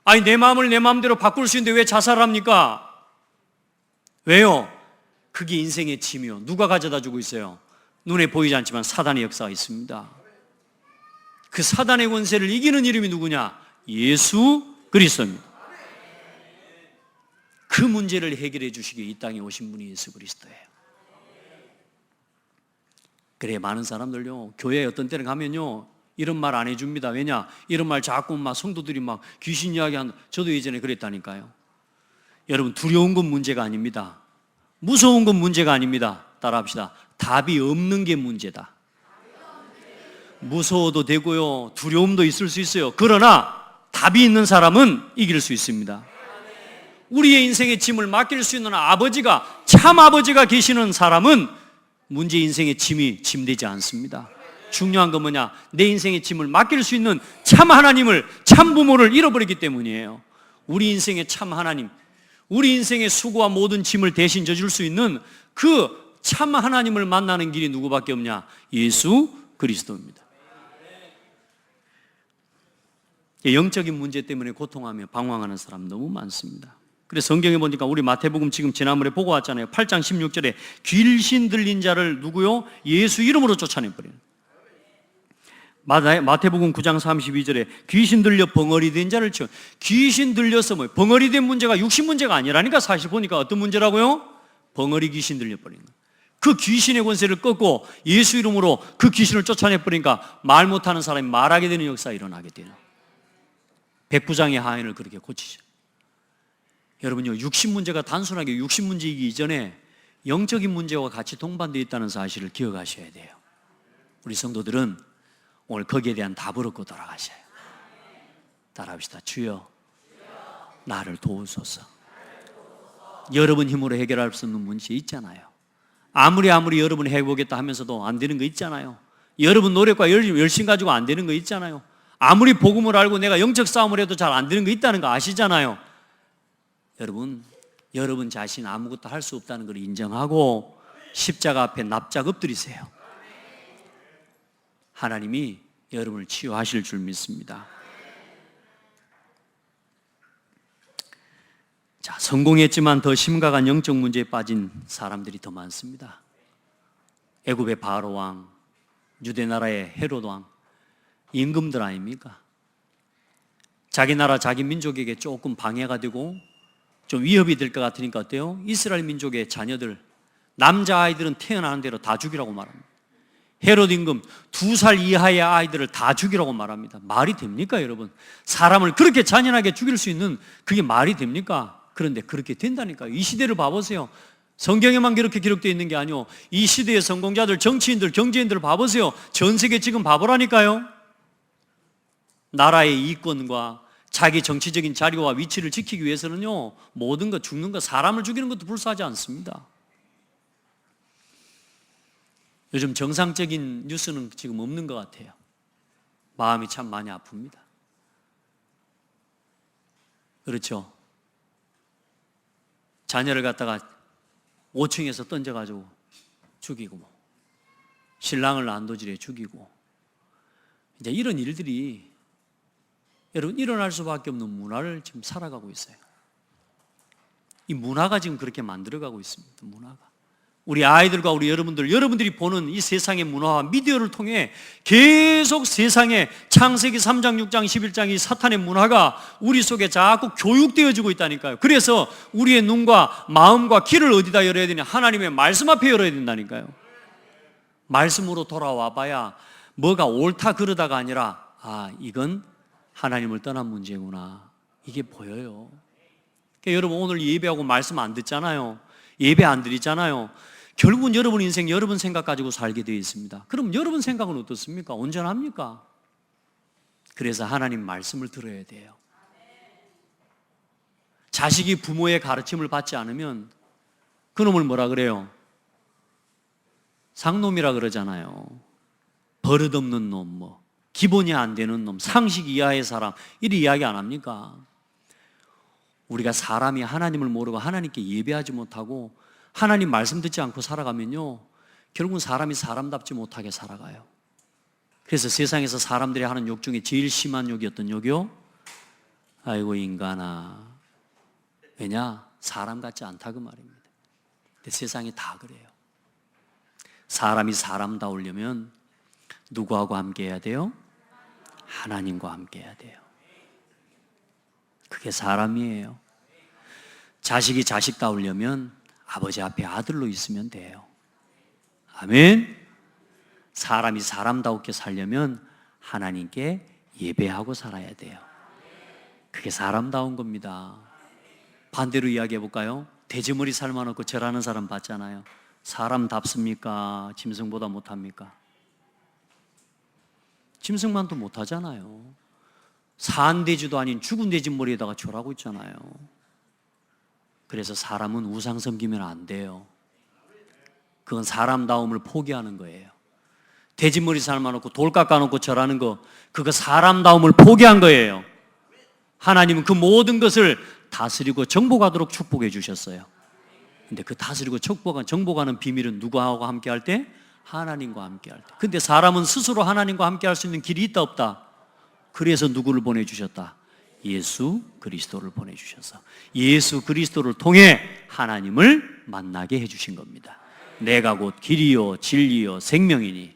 아니 내 마음을 내 마음대로 바꿀 수 있는데 왜 자살합니까? 왜요? 그게 인생의 짐이요. 누가 가져다 주고 있어요? 눈에 보이지 않지만 사단의 역사가 있습니다. 그 사단의 권세를 이기는 이름이 누구냐? 예수 그리스도입니다. 그 문제를 해결해 주시기에 이 땅에 오신 분이 예수 그리스도예요. 그래, 많은 사람들요, 교회에 어떤 때는 가면요, 이런 말 안 해줍니다. 왜냐? 이런 말 자꾸 막 성도들이 막 귀신 이야기한다. 저도 예전에 그랬다니까요. 여러분, 두려운 건 문제가 아닙니다. 무서운 건 문제가 아닙니다. 따라합시다. 답이 없는 게 문제다. 무서워도 되고요, 두려움도 있을 수 있어요. 그러나 답이 있는 사람은 이길 수 있습니다. 우리의 인생의 짐을 맡길 수 있는 아버지가, 참 아버지가 계시는 사람은 문제 인생의 짐이 짐되지 않습니다. 중요한 건 뭐냐? 내 인생의 짐을 맡길 수 있는 참 하나님을, 참 부모를 잃어버리기 때문이에요. 우리 인생의 참 하나님, 우리 인생의 수고와 모든 짐을 대신 져줄 수 있는 그 참 하나님을 만나는 길이 누구밖에 없냐? 예수 그리스도입니다. 영적인 문제 때문에 고통하며 방황하는 사람 너무 많습니다. 그래서 성경에 보니까 우리 마태복음 지금 지난번에 보고 왔잖아요. 8장 16절에 귀신 들린 자를 누구요? 예수 이름으로 쫓아내버려요. 마태복음 9장 32절에 귀신 들려 벙어리 된 자를 치워. 귀신 들려서 뭐 벙어리 된 문제가 육신 문제가 아니라니까. 사실 보니까 어떤 문제라고요? 벙어리 귀신 들려버린 거예요. 그 귀신의 권세를 꺾고 예수 이름으로 그 귀신을 쫓아내버리니까 말 못하는 사람이 말하게 되는 역사가 일어나게 돼요. 백부장의 하인을 그렇게 고치죠. 여러분요, 육신 문제가 단순하게 육신 문제이기 이전에 영적인 문제와 같이 동반되어 있다는 사실을 기억하셔야 돼요. 우리 성도들은 오늘 거기에 대한 답을 얻고 돌아가셔요. 따라합시다. 주여, 나를 도우소서. 여러분 힘으로 해결할 수 없는 문제 있잖아요. 아무리 여러분 해보겠다 하면서도 안 되는 거 있잖아요. 여러분 노력과 열심 가지고 안 되는 거 있잖아요. 아무리 복음을 알고 내가 영적 싸움을 해도 잘 안 되는 거 있다는 거 아시잖아요. 여러분 자신 아무것도 할 수 없다는 걸 인정하고 십자가 앞에 납작 엎드리세요. 하나님이 여러분을 치유하실 줄 믿습니다. 자, 성공했지만 더 심각한 영적 문제에 빠진 사람들이 더 많습니다. 애굽의 바로 왕, 유대 나라의 헤롯 왕, 임금들 아닙니까? 자기 나라 자기 민족에게 조금 방해가 되고 좀 위협이 될 것 같으니까 어때요? 이스라엘 민족의 자녀들, 남자아이들은 태어나는 대로 다 죽이라고 말합니다. 헤롯 임금 2살 이하의 아이들을 다 죽이라고 말합니다. 말이 됩니까, 여러분? 사람을 그렇게 잔인하게 죽일 수 있는 그게 말이 됩니까? 그런데 그렇게 된다니까요. 이 시대를 봐보세요. 성경에만 그렇게 기록되어 있는 게 아니고 이 시대의 성공자들, 정치인들, 경제인들을 봐보세요. 전 세계 지금 바보라니까요. 나라의 이권과 자기 정치적인 자리와 위치를 지키기 위해서는요, 모든 것, 죽는 것, 사람을 죽이는 것도 불사하지 않습니다. 요즘 정상적인 뉴스는 지금 없는 것 같아요. 마음이 참 많이 아픕니다. 그렇죠? 자녀를 갖다가 5층에서 던져가지고 죽이고, 신랑을 난도질해 죽이고, 이제 이런 일들이 여러분 일어날 수밖에 없는 문화를 지금 살아가고 있어요. 이 문화가 지금 그렇게 만들어가고 있습니다. 문화가. 우리 아이들과 우리 여러분들이 보는 이 세상의 문화와 미디어를 통해 계속 세상의 창세기 3장, 6장, 11장 이 사탄의 문화가 우리 속에 자꾸 교육되어지고 있다니까요. 그래서 우리의 눈과 마음과 귀를 어디다 열어야 되냐? 하나님의 말씀 앞에 열어야 된다니까요. 말씀으로 돌아와 봐야 뭐가 옳다 그러다가 아니라 이건 하나님을 떠난 문제구나, 이게 보여요. 그러니까 여러분 오늘 예배하고 말씀 안 듣잖아요. 예배 안 드리잖아요. 결국은 여러분 인생 여러분 생각 가지고 살게 되어 있습니다. 그럼 여러분 생각은 어떻습니까? 온전합니까? 그래서 하나님 말씀을 들어야 돼요. 자식이 부모의 가르침을 받지 않으면 그놈을 뭐라 그래요? 상놈이라 그러잖아요. 버릇없는 놈, 기본이 안 되는 놈, 상식 이하의 사람, 이리 이야기 안 합니까? 우리가 사람이 하나님을 모르고 하나님께 예배하지 못하고 하나님 말씀 듣지 않고 살아가면요, 결국은 사람이 사람답지 못하게 살아가요. 그래서 세상에서 사람들이 하는 욕 중에 제일 심한 욕이 어떤 욕이요? 아이고 인간아. 왜냐? 사람 같지 않다 그 말입니다. 근데 세상이 다 그래요. 사람이 사람다우려면 누구하고 함께 해야 돼요? 하나님과 함께 해야 돼요. 그게 사람이에요. 자식이 자식다우려면 아버지 앞에 아들로 있으면 돼요. 아멘. 사람이 사람다우게 살려면 하나님께 예배하고 살아야 돼요. 그게 사람다운 겁니다. 반대로 이야기해 볼까요? 돼지머리 삶아놓고 절하는 사람 봤잖아요. 사람답습니까? 짐승보다 못합니까? 짐승만도 못하잖아요. 산 돼지도 아닌 죽은 돼지 머리에다가 절하고 있잖아요. 그래서 사람은 우상 섬기면 안 돼요. 그건 사람다움을 포기하는 거예요. 돼지머리 삶아놓고 돌 깎아놓고 절하는 거, 그거 사람다움을 포기한 거예요. 하나님은 그 모든 것을 다스리고 정복하도록 축복해 주셨어요. 근데 그 다스리고 정복하는 비밀은 누구하고 함께 할 때? 하나님과 함께 할 때. 근데 사람은 스스로 하나님과 함께 할 수 있는 길이 있다 없다? 그래서 누구를 보내주셨다? 예수 그리스도를 보내주셔서 예수 그리스도를 통해 하나님을 만나게 해주신 겁니다. 내가 곧 길이요 진리요 생명이니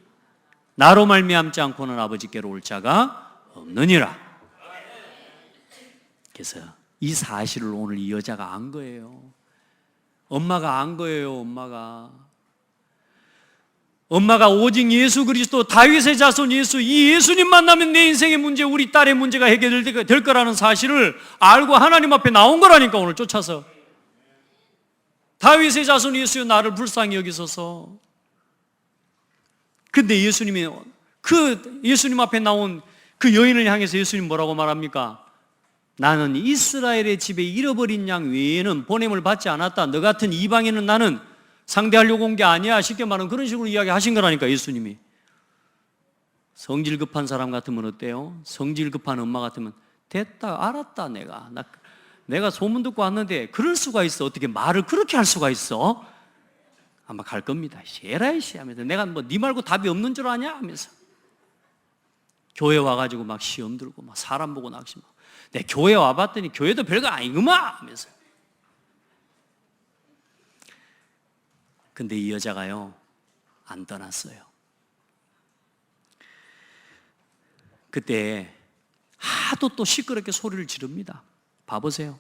나로 말미암지 않고는 아버지께로 올 자가 없느니라. 그래서 이 사실을 오늘 이 여자가 안 거예요. 엄마가 안 거예요. 엄마가 오직 예수 그리스도 다윗의 자손 예수, 이 예수님 만나면 내 인생의 문제, 우리 딸의 문제가 해결될 거라는 사실을 알고 하나님 앞에 나온 거라니까. 오늘 쫓아서 다윗의 자손 예수여 나를 불쌍히 여기소서. 근데 예수님이 그 예수님 앞에 나온 그 여인을 향해서 예수님 뭐라고 말합니까? 나는 이스라엘의 집에 잃어버린 양 외에는 보냄을 받지 않았다. 너 같은 이방인은 나는 상대하려고 온 게 아니야. 쉽게 말하면 그런 식으로 이야기하신 거라니까. 예수님이. 성질 급한 사람 같으면 어때요? 성질 급한 엄마 같으면 됐다, 알았다. 내가 소문 듣고 왔는데 그럴 수가 있어. 어떻게 말을 그렇게 할 수가 있어? 아마 갈 겁니다. 에라이씨 하면서 내가 뭐 네 말고 답이 없는 줄 아냐? 하면서 교회 와가지고 막 시험 들고 막 사람 보고 낙심하고 내 교회 와봤더니 교회도 별거 아니구만 하면서. 근데 이 여자가요 안 떠났어요. 그때 하도 또 시끄럽게 소리를 지릅니다. 봐보세요.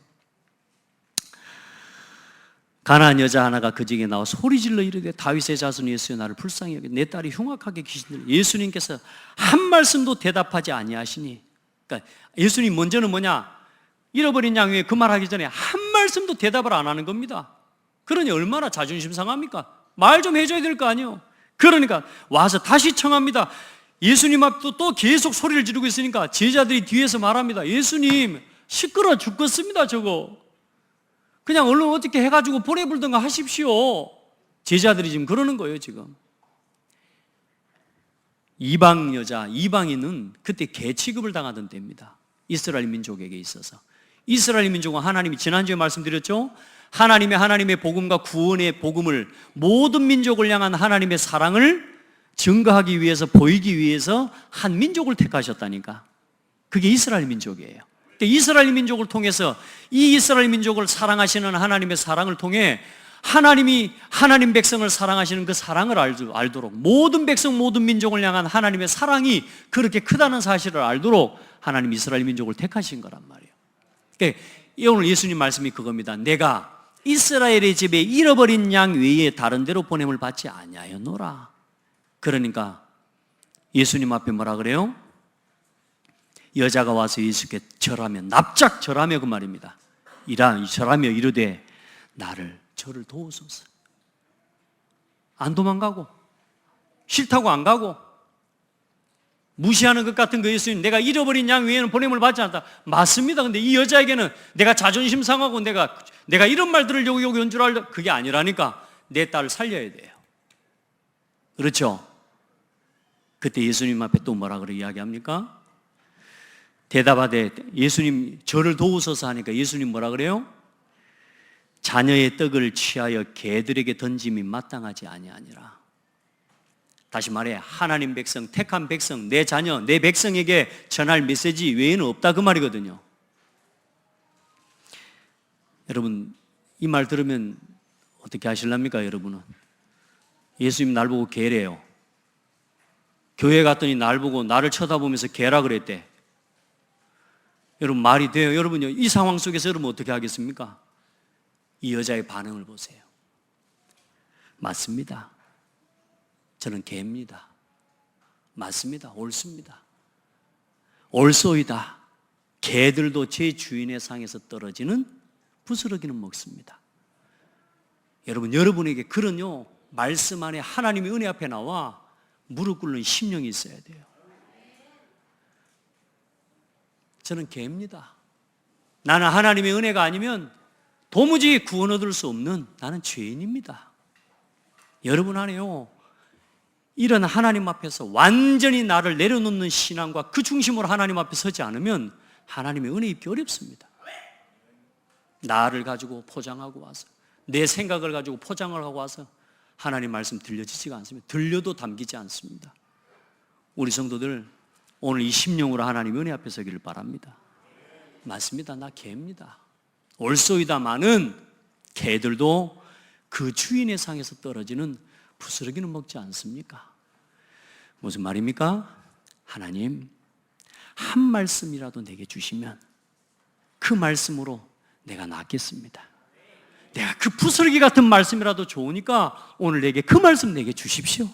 가난한 여자 하나가 그 중에 나와 소리질러 이르되 다윗의 자손 예수여 나를 불쌍히 여겨 내 딸이 흉악하게 귀신들. 예수님께서 한 말씀도 대답하지 아니하시니, 그러니까 예수님 먼저는 뭐냐? 잃어버린 양 위에 그 말하기 전에 한 말씀도 대답을 안 하는 겁니다. 그러니 얼마나 자존심 상합니까? 말 좀 해줘야 될 거 아니에요. 그러니까 와서 다시 청합니다. 예수님 앞도 또 계속 소리를 지르고 있으니까 제자들이 뒤에서 말합니다. 예수님 시끄러 죽겠습니다. 저거 그냥 얼른 어떻게 해가지고 불에 불든가 하십시오. 제자들이 지금 그러는 거예요. 지금 이방 여자, 이방인은 그때 개 취급을 당하던 때입니다. 이스라엘 민족에게 있어서. 이스라엘 민족은 하나님이 지난주에 말씀드렸죠. 하나님의 복음과 구원의 복음을 모든 민족을 향한 하나님의 사랑을 증거하기 위해서, 보이기 위해서 한 민족을 택하셨다니까. 그게 이스라엘 민족이에요. 이스라엘 민족을 통해서 이 이스라엘 민족을 사랑하시는 하나님의 사랑을 통해 하나님이 하나님 백성을 사랑하시는 그 사랑을 알도록, 모든 백성 모든 민족을 향한 하나님의 사랑이 그렇게 크다는 사실을 알도록 하나님 이스라엘 민족을 택하신 거란 말이에요. 그러니까 오늘 예수님 말씀이 그겁니다. 내가 이스라엘의 집에 잃어버린 양 외에 다른 데로 보냄을 받지 아니하였노라. 그러니까 예수님 앞에 뭐라 그래요? 여자가 와서 예수께 절하며, 납작 절하며 그 말입니다. 절하며 이르되 나를 저를 도우소서. 안 도망가고 싫다고 안 가고 무시하는 것 같은 그 예수님, 내가 잃어버린 양 외에는 보냄을 받지 않았다. 맞습니다. 근데 이 여자에게는 내가 자존심 상하고 내가 이런 말 들으려고 여기 온 줄 알고, 그게 아니라니까. 내 딸을 살려야 돼요. 그렇죠? 그때 예수님 앞에 또 뭐라 그래 이야기합니까? 대답하되 예수님 저를 도우소서 하니까 예수님 뭐라 그래요? 자녀의 떡을 취하여 개들에게 던짐이 마땅하지 아니하니라. 다시 말해 하나님 백성, 택한 백성, 내 자녀, 내 백성에게 전할 메시지 외에는 없다 그 말이거든요. 여러분 이 말 들으면 어떻게 하실랍니까, 여러분은? 예수님 날 보고 개래요. 교회 갔더니 날 보고 나를 쳐다보면서 개라 그랬대. 여러분, 말이 돼요? 여러분요, 이 상황 속에서 여러분 어떻게 하겠습니까? 이 여자의 반응을 보세요. 맞습니다. 저는 개입니다. 맞습니다. 옳습니다. 옳소이다. 개들도 제 주인의 상에서 떨어지는 부스러기는 먹습니다. 여러분, 여러분에게 그런요, 말씀 안에 하나님의 은혜 앞에 나와 무릎 꿇는 심령이 있어야 돼요. 저는 개입니다. 나는 하나님의 은혜가 아니면 도무지 구원 얻을 수 없는 나는 죄인입니다. 여러분 안에요, 이런 하나님 앞에서 완전히 나를 내려놓는 신앙과 그 중심으로 하나님 앞에 서지 않으면 하나님의 은혜 입기 어렵습니다. 나를 가지고 포장하고 와서, 내 생각을 가지고 포장을 하고 와서 하나님 말씀 들려지지가 않습니다. 들려도 담기지 않습니다. 우리 성도들 오늘 이 심령으로 하나님 은혜 앞에 서기를 바랍니다. 맞습니다. 나 개입니다. 옳소이다마는 개들도 그 주인의 상에서 떨어지는 부스러기는 먹지 않습니까? 무슨 말입니까? 하나님, 한 말씀이라도 내게 주시면 그 말씀으로 내가 낫겠습니다. 내가 그 부스러기 같은 말씀이라도 좋으니까 오늘 내게 그 말씀 내게 주십시오.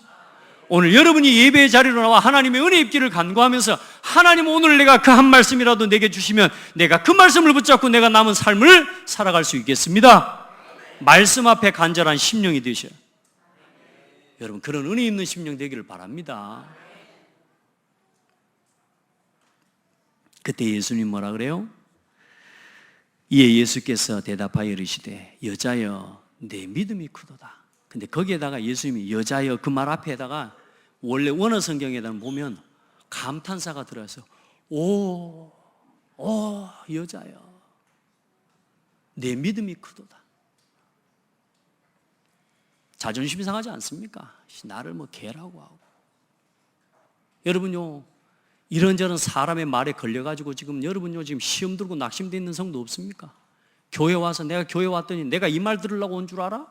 오늘 여러분이 예배의 자리로 나와 하나님의 은혜 입기를 간구하면서 하나님, 오늘 내가 그 한 말씀이라도 내게 주시면 내가 그 말씀을 붙잡고 내가 남은 삶을 살아갈 수 있겠습니다. 말씀 앞에 간절한 심령이 되셔요. 여러분, 그런 은혜 있는 심령 되기를 바랍니다. 그때 예수님 뭐라 그래요? 이에 예수께서 대답하여 이르시되 여자여 내 믿음이 크도다. 근데 거기에다가 예수님이 여자여 그 말 앞에다가 원래 원어 성경에다 보면 감탄사가 들어서 오 여자여 내 믿음이 크도다. 자존심이 상하지 않습니까? 나를 뭐 개라고 하고. 여러분요, 이런저런 사람의 말에 걸려가지고 지금 여러분요, 지금 시험 들고 낙심되어 있는 성도 없습니까? 교회 와서 내가 교회 왔더니 내가 이 말 들으려고 온 줄 알아?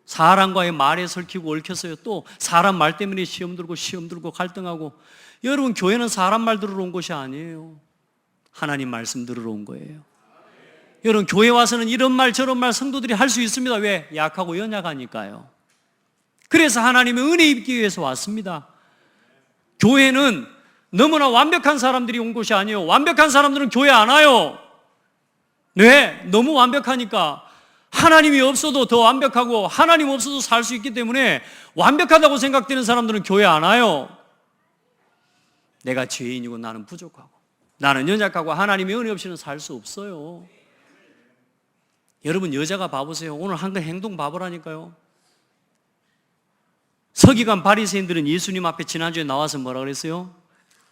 사람과의 말에 설키고 얽혀서요, 또 사람 말 때문에 시험 들고 갈등하고. 여러분, 교회는 사람 말 들으러 온 곳이 아니에요. 하나님 말씀 들으러 온 거예요. 여러분, 교회 와서는 이런 말 저런 말 성도들이 할 수 있습니다. 왜? 약하고 연약하니까요. 그래서 하나님의 은혜 입기 위해서 왔습니다. 교회는 너무나 완벽한 사람들이 온 곳이 아니에요. 완벽한 사람들은 교회 안 와요. 왜? 너무 완벽하니까. 하나님이 없어도 더 완벽하고 하나님 없어도 살 수 있기 때문에 완벽하다고 생각되는 사람들은 교회 안 와요. 내가 죄인이고 나는 부족하고 나는 연약하고 하나님의 은혜 없이는 살 수 없어요. 여러분, 여자가 봐보세요. 오늘 한 건 행동 봐보라니까요. 서기관 바리새인들은 예수님 앞에 지난주에 나와서 뭐라 그랬어요?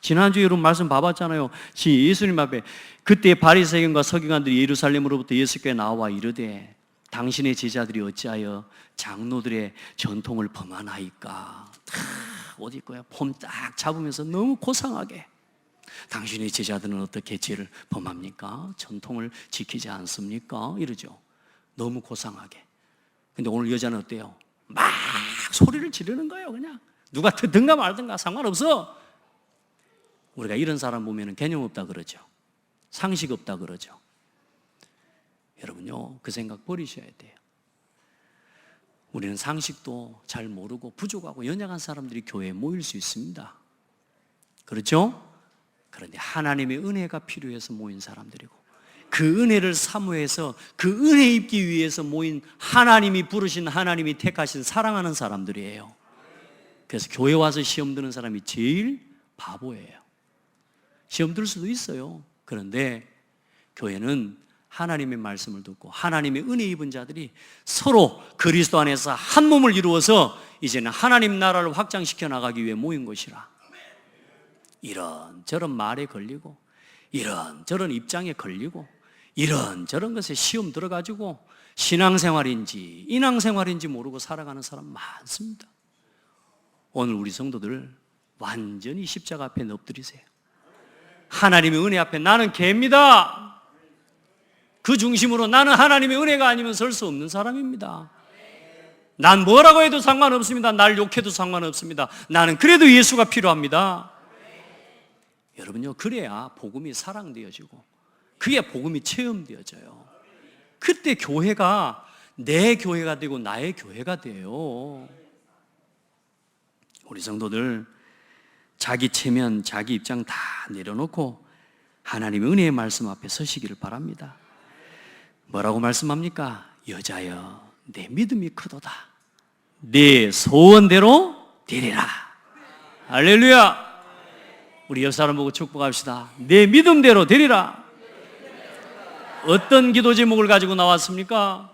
지난주에 여러분 말씀 봐봤잖아요. 예수님 앞에 그때 바리새인과 서기관들이 예루살렘으로부터 예수께 나와 이르되 당신의 제자들이 어찌하여 장로들의 전통을 범하나이까. 어디 있고요? 폼 딱 잡으면서 너무 고상하게 당신의 제자들은 어떻게 죄를 범합니까? 전통을 지키지 않습니까? 이러죠. 너무 고상하게. 근데 오늘 여자는 어때요? 막 소리를 지르는 거예요. 그냥 누가 듣든가 말든가 상관없어. 우리가 이런 사람 보면 개념 없다 그러죠. 상식 없다 그러죠. 여러분요, 그 생각 버리셔야 돼요. 우리는 상식도 잘 모르고 부족하고 연약한 사람들이 교회에 모일 수 있습니다. 그렇죠? 그런데 하나님의 은혜가 필요해서 모인 사람들이고 그 은혜를 사모해서 그 은혜 입기 위해서 모인 하나님이 부르신, 하나님이 택하신 사랑하는 사람들이에요. 그래서 교회 와서 시험 드는 사람이 제일 바보예요. 시험 들 수도 있어요. 그런데 교회는 하나님의 말씀을 듣고 하나님의 은혜 입은 자들이 서로 그리스도 안에서 한 몸을 이루어서 이제는 하나님 나라를 확장시켜 나가기 위해 모인 것이라. 이런저런 말에 걸리고 이런저런 입장에 걸리고 이런저런 것에 시험 들어가지고 신앙생활인지 인앙생활인지 모르고 살아가는 사람 많습니다. 오늘 우리 성도들 완전히 십자가 앞에 엎드리세요. 하나님의 은혜 앞에 나는 개입니다. 그 중심으로 나는 하나님의 은혜가 아니면 설 수 없는 사람입니다. 난 뭐라고 해도 상관없습니다. 날 욕해도 상관없습니다. 나는 그래도 예수가 필요합니다. 여러분요, 그래야 복음이 사랑되어지고 그게 복음이 체험되어져요. 그때 교회가 내 교회가 되고 나의 교회가 돼요. 우리 성도들 자기 체면, 자기 입장 다 내려놓고 하나님의 은혜의 말씀 앞에 서시기를 바랍니다. 뭐라고 말씀합니까? 여자여, 내 믿음이 크도다. 내 소원대로 되리라. 할렐루야. 우리 옆 사람 보고 축복합시다. 내 믿음대로 되리라. 어떤 기도 제목을 가지고 나왔습니까?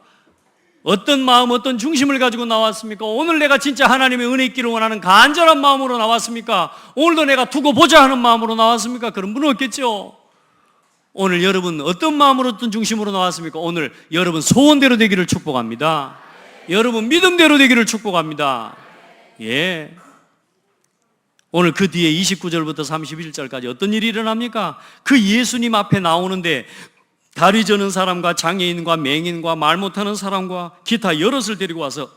어떤 마음, 어떤 중심을 가지고 나왔습니까? 오늘 내가 진짜 하나님의 은혜 있기를 원하는 간절한 마음으로 나왔습니까? 오늘도 내가 두고 보자 하는 마음으로 나왔습니까? 그런 분은 없겠죠. 오늘 여러분 어떤 마음으로, 어떤 중심으로 나왔습니까? 오늘 여러분 소원대로 되기를 축복합니다. 여러분 믿음대로 되기를 축복합니다. 예. 오늘 그 뒤에 29절부터 31절까지 어떤 일이 일어납니까? 그 예수님 앞에 나오는데 다리 저는 사람과 장애인과 맹인과 말 못하는 사람과 기타 여럿을 데리고 와서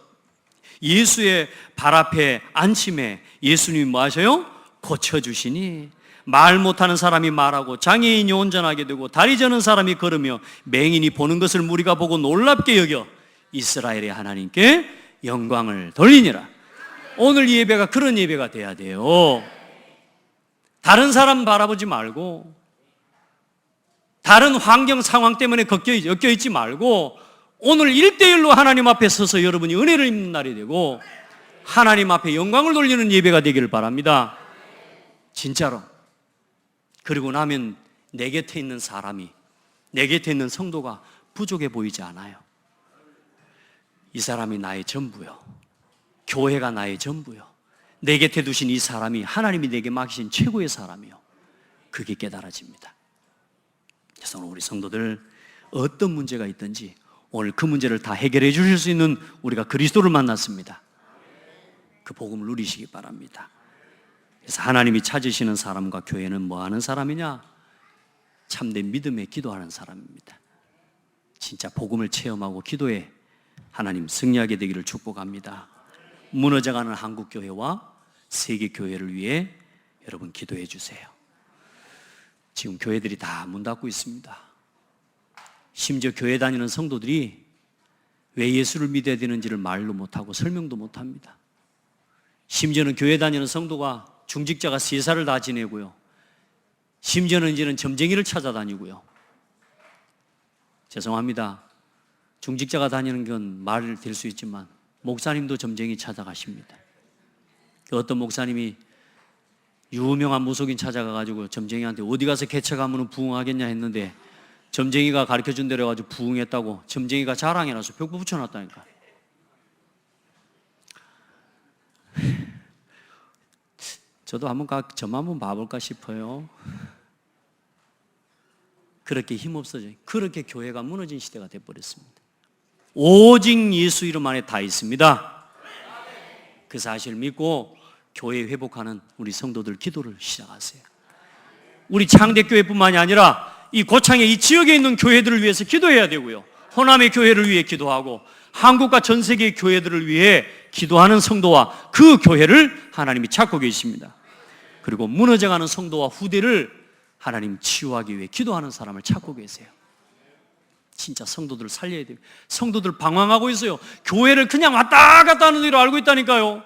예수의 발 앞에 앉힘에 예수님이 뭐 하셔요? 고쳐주시니 말 못하는 사람이 말하고 장애인이 온전하게 되고 다리 저는 사람이 걸으며 맹인이 보는 것을 무리가 보고 놀랍게 여겨 이스라엘의 하나님께 영광을 돌리니라. 오늘 예배가 그런 예배가 돼야 돼요. 다른 사람 바라보지 말고 다른 환경 상황 때문에 엮여 있지 말고 오늘 1대1로 하나님 앞에 서서 여러분이 은혜를 입는 날이 되고 하나님 앞에 영광을 돌리는 예배가 되기를 바랍니다. 진짜로. 그리고 나면 내 곁에 있는 사람이, 내 곁에 있는 성도가 부족해 보이지 않아요. 이 사람이 나의 전부요. 교회가 나의 전부요. 내 곁에 두신 이 사람이 하나님이 내게 맡기신 최고의 사람이요. 그게 깨달아집니다. 그래서 우리 성도들 어떤 문제가 있든지 오늘 그 문제를 다 해결해 주실 수 있는 우리가 그리스도를 만났습니다. 그 복음을 누리시기 바랍니다. 그래서 하나님이 찾으시는 사람과 교회는 뭐 하는 사람이냐? 참된 믿음에 기도하는 사람입니다. 진짜 복음을 체험하고 기도해 하나님 승리하게 되기를 축복합니다. 무너져가는 한국교회와 세계교회를 위해 여러분 기도해 주세요. 지금 교회들이 다 문 닫고 있습니다. 심지어 교회 다니는 성도들이 왜 예수를 믿어야 되는지를 말로 못하고 설명도 못합니다. 심지어는 교회 다니는 성도가 중직자가 세살을 다 지내고요. 심지어는 이제는 점쟁이를 찾아다니고요. 죄송합니다. 중직자가 다니는 건 말 될 수 있지만 목사님도 점쟁이 찾아가십니다. 어떤 목사님이 유명한 무속인 찾아가가지고 점쟁이한테 어디 가서 개척하면 부흥하겠냐 했는데 점쟁이가 가르쳐준 대로 해가지고 부흥했다고 점쟁이가 자랑해놔서 벽부 붙여놨다니까. 저도 점 한번 봐볼까 싶어요. 그렇게 힘없어져, 그렇게 교회가 무너진 시대가 돼버렸습니다. 오직 예수 이름 안에 다 있습니다. 그 사실을 믿고 교회 회복하는 우리 성도들 기도를 시작하세요. 우리 창대교회뿐만이 아니라 이 고창의 이 지역에 있는 교회들을 위해서 기도해야 되고요. 호남의 교회를 위해 기도하고 한국과 전 세계의 교회들을 위해 기도하는 성도와 그 교회를 하나님이 찾고 계십니다. 그리고 무너져가는 성도와 후대를 하나님 치유하기 위해 기도하는 사람을 찾고 계세요. 진짜 성도들을 살려야 돼요. 성도들 방황하고 있어요. 교회를 그냥 왔다 갔다 하는 일로 알고 있다니까요.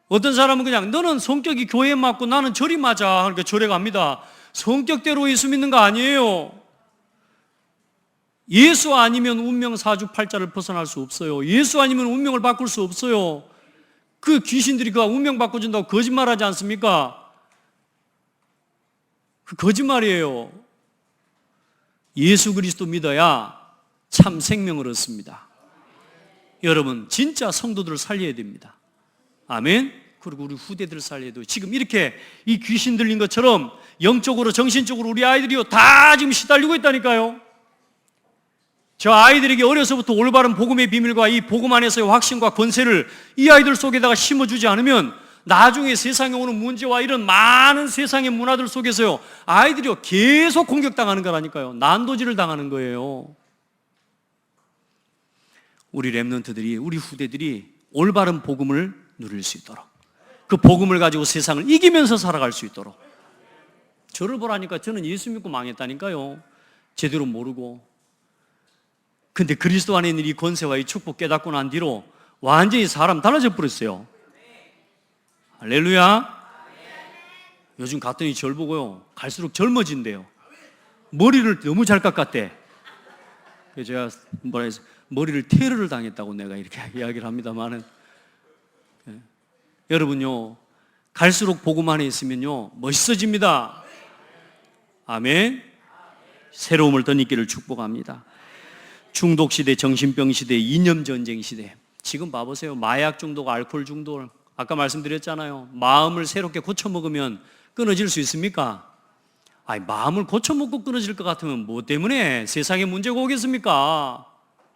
어떤 사람은 그냥 너는 성격이 교회에 맞고 나는 절이 맞아 그러니까 절에 갑니다. 성격대로 예수 믿는 거 아니에요. 예수 아니면 운명 사주팔자를 벗어날 수 없어요. 예수 아니면 운명을 바꿀 수 없어요. 그 귀신들이 그 운명 바꿔준다고 거짓말하지 않습니까? 그 거짓말이에요. 예수 그리스도 믿어야 참 생명을 얻습니다. 여러분 진짜 성도들을 살려야 됩니다. 아멘. 그리고 우리 후대들을 살려야 돼요. 지금 이렇게 이 귀신 들린 것처럼 영적으로 정신적으로 우리 아이들이요 다 지금 시달리고 있다니까요. 저 아이들에게 어려서부터 올바른 복음의 비밀과 이 복음 안에서의 확신과 권세를 이 아이들 속에다가 심어주지 않으면 나중에 세상에 오는 문제와 이런 많은 세상의 문화들 속에서요 아이들이요 계속 공격당하는 거라니까요. 난도질을 당하는 거예요. 우리 렘넌트들이, 우리 후대들이 올바른 복음을 누릴 수 있도록, 그 복음을 가지고 세상을 이기면서 살아갈 수 있도록. 저를 보라니까 저는 예수 믿고 망했다니까요. 제대로 모르고. 근데 그리스도 안에 있는 이 권세와 이 축복 깨닫고 난 뒤로 완전히 사람 달라져 버렸어요. 할렐루야. 요즘 갔더니 절 보고요, 갈수록 젊어진대요. 머리를 너무 잘 깎았대. 그래서 제가 뭐라 해서 머리를 테러를 당했다고 내가 이렇게 이야기를 합니다만은, 여러분요, 갈수록 복음 안에 있으면요 멋있어집니다. 아멘. 새로움을 덧입기를 축복합니다. 중독 시대, 정신병 시대, 이념 전쟁 시대. 지금 봐보세요. 마약 중독, 알코올 중독. 아까 말씀드렸잖아요. 마음을 새롭게 고쳐 먹으면 끊어질 수 있습니까? 아니, 마음을 고쳐 먹고 끊어질 것 같으면 뭐 때문에 세상에 문제가 오겠습니까?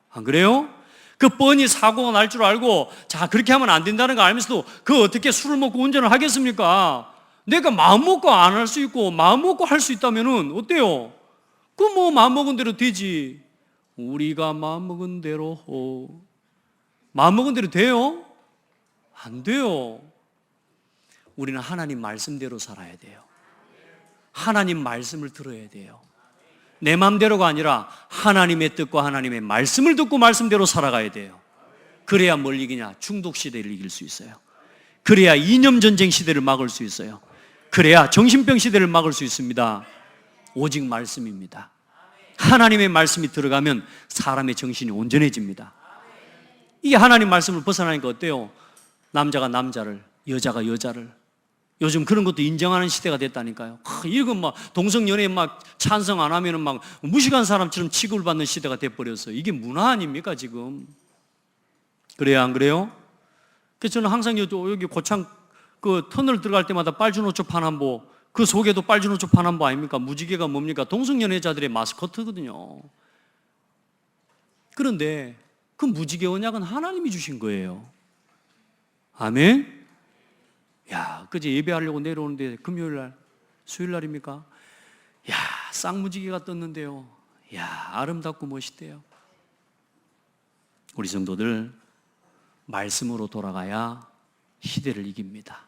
안 그래요? 그 뻔히 사고가 날 줄 알고, 자, 그렇게 하면 안 된다는 거 알면서도 그 어떻게 술을 먹고 운전을 하겠습니까? 내가 마음 먹고 안 할 수 있고 마음 먹고 할 수 있다면은 어때요? 그 뭐 마음 먹은 대로 되지. 우리가 마음 먹은 대로 마음 먹은 대로 돼요? 안 돼요. 우리는 하나님 말씀대로 살아야 돼요. 하나님 말씀을 들어야 돼요. 내 마음대로가 아니라 하나님의 뜻과 하나님의 말씀을 듣고 말씀대로 살아가야 돼요. 그래야 뭘 이기냐? 중독 시대를 이길 수 있어요. 그래야 이념 전쟁 시대를 막을 수 있어요. 그래야 정신병 시대를 막을 수 있습니다. 오직 말씀입니다. 하나님의 말씀이 들어가면 사람의 정신이 온전해집니다. 이게 하나님 말씀을 벗어나니까 어때요? 남자가 남자를, 여자가 여자를, 요즘 그런 것도 인정하는 시대가 됐다니까요. 이건 막 동성연애 막 찬성 안 하면은 막 무식한 사람처럼 취급을 받는 시대가 돼버렸어요. 이게 문화 아닙니까 지금? 그래요, 안 그래요? 그래서 저는 항상 여기 고창 그 터널 들어갈 때마다 빨주노초 파남보, 그 속에도 빨주노초 파남보 아닙니까? 무지개가 뭡니까? 동성연애자들의 마스코트거든요. 그런데 그 무지개 언약은 하나님이 주신 거예요. 아멘? 야, 그제 예배하려고 내려오는데 금요일날, 수요일날입니까? 야, 쌍무지개가 떴는데요. 야, 아름답고 멋있대요. 우리 성도들, 말씀으로 돌아가야 시대를 이깁니다.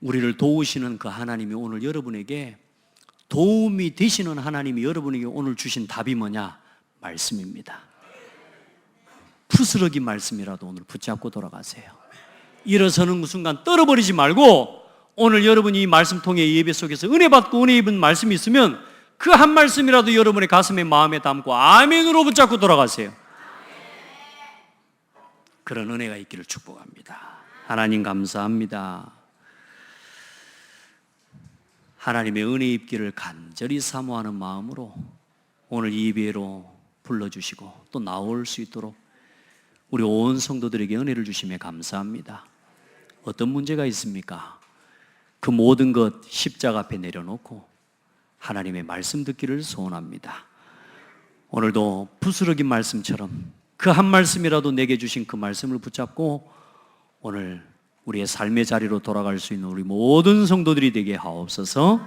우리를 도우시는 그 하나님이 오늘 여러분에게, 도움이 되시는 하나님이 여러분에게 오늘 주신 답이 뭐냐? 말씀입니다. 푸스러기 말씀이라도 오늘 붙잡고 돌아가세요. 일어서는 순간 떨어버리지 말고, 오늘 여러분이 이 말씀 통해 예배 속에서 은혜 받고 은혜 입은 말씀이 있으면 그 한 말씀이라도 여러분의 가슴에 마음에 담고 아멘으로 붙잡고 돌아가세요. 그런 은혜가 있기를 축복합니다. 하나님 감사합니다. 하나님의 은혜 입기를 간절히 사모하는 마음으로 오늘 이 예배로 불러주시고 또 나올 수 있도록 우리 온 성도들에게 은혜를 주심에 감사합니다. 어떤 문제가 있습니까? 그 모든 것 십자가 앞에 내려놓고 하나님의 말씀 듣기를 소원합니다. 오늘도 부스러긴 말씀처럼 그 한 말씀이라도 내게 주신 그 말씀을 붙잡고 오늘 우리의 삶의 자리로 돌아갈 수 있는 우리 모든 성도들이 되게 하옵소서.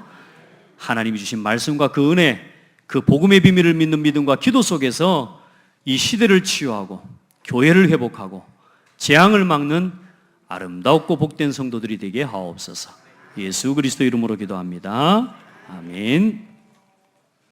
하나님이 주신 말씀과 그 은혜, 그 복음의 비밀을 믿는 믿음과 기도 속에서 이 시대를 치유하고 교회를 회복하고 재앙을 막는 아름답고 복된 성도들이 되게 하옵소서. 예수 그리스도 이름으로 기도합니다. 아멘.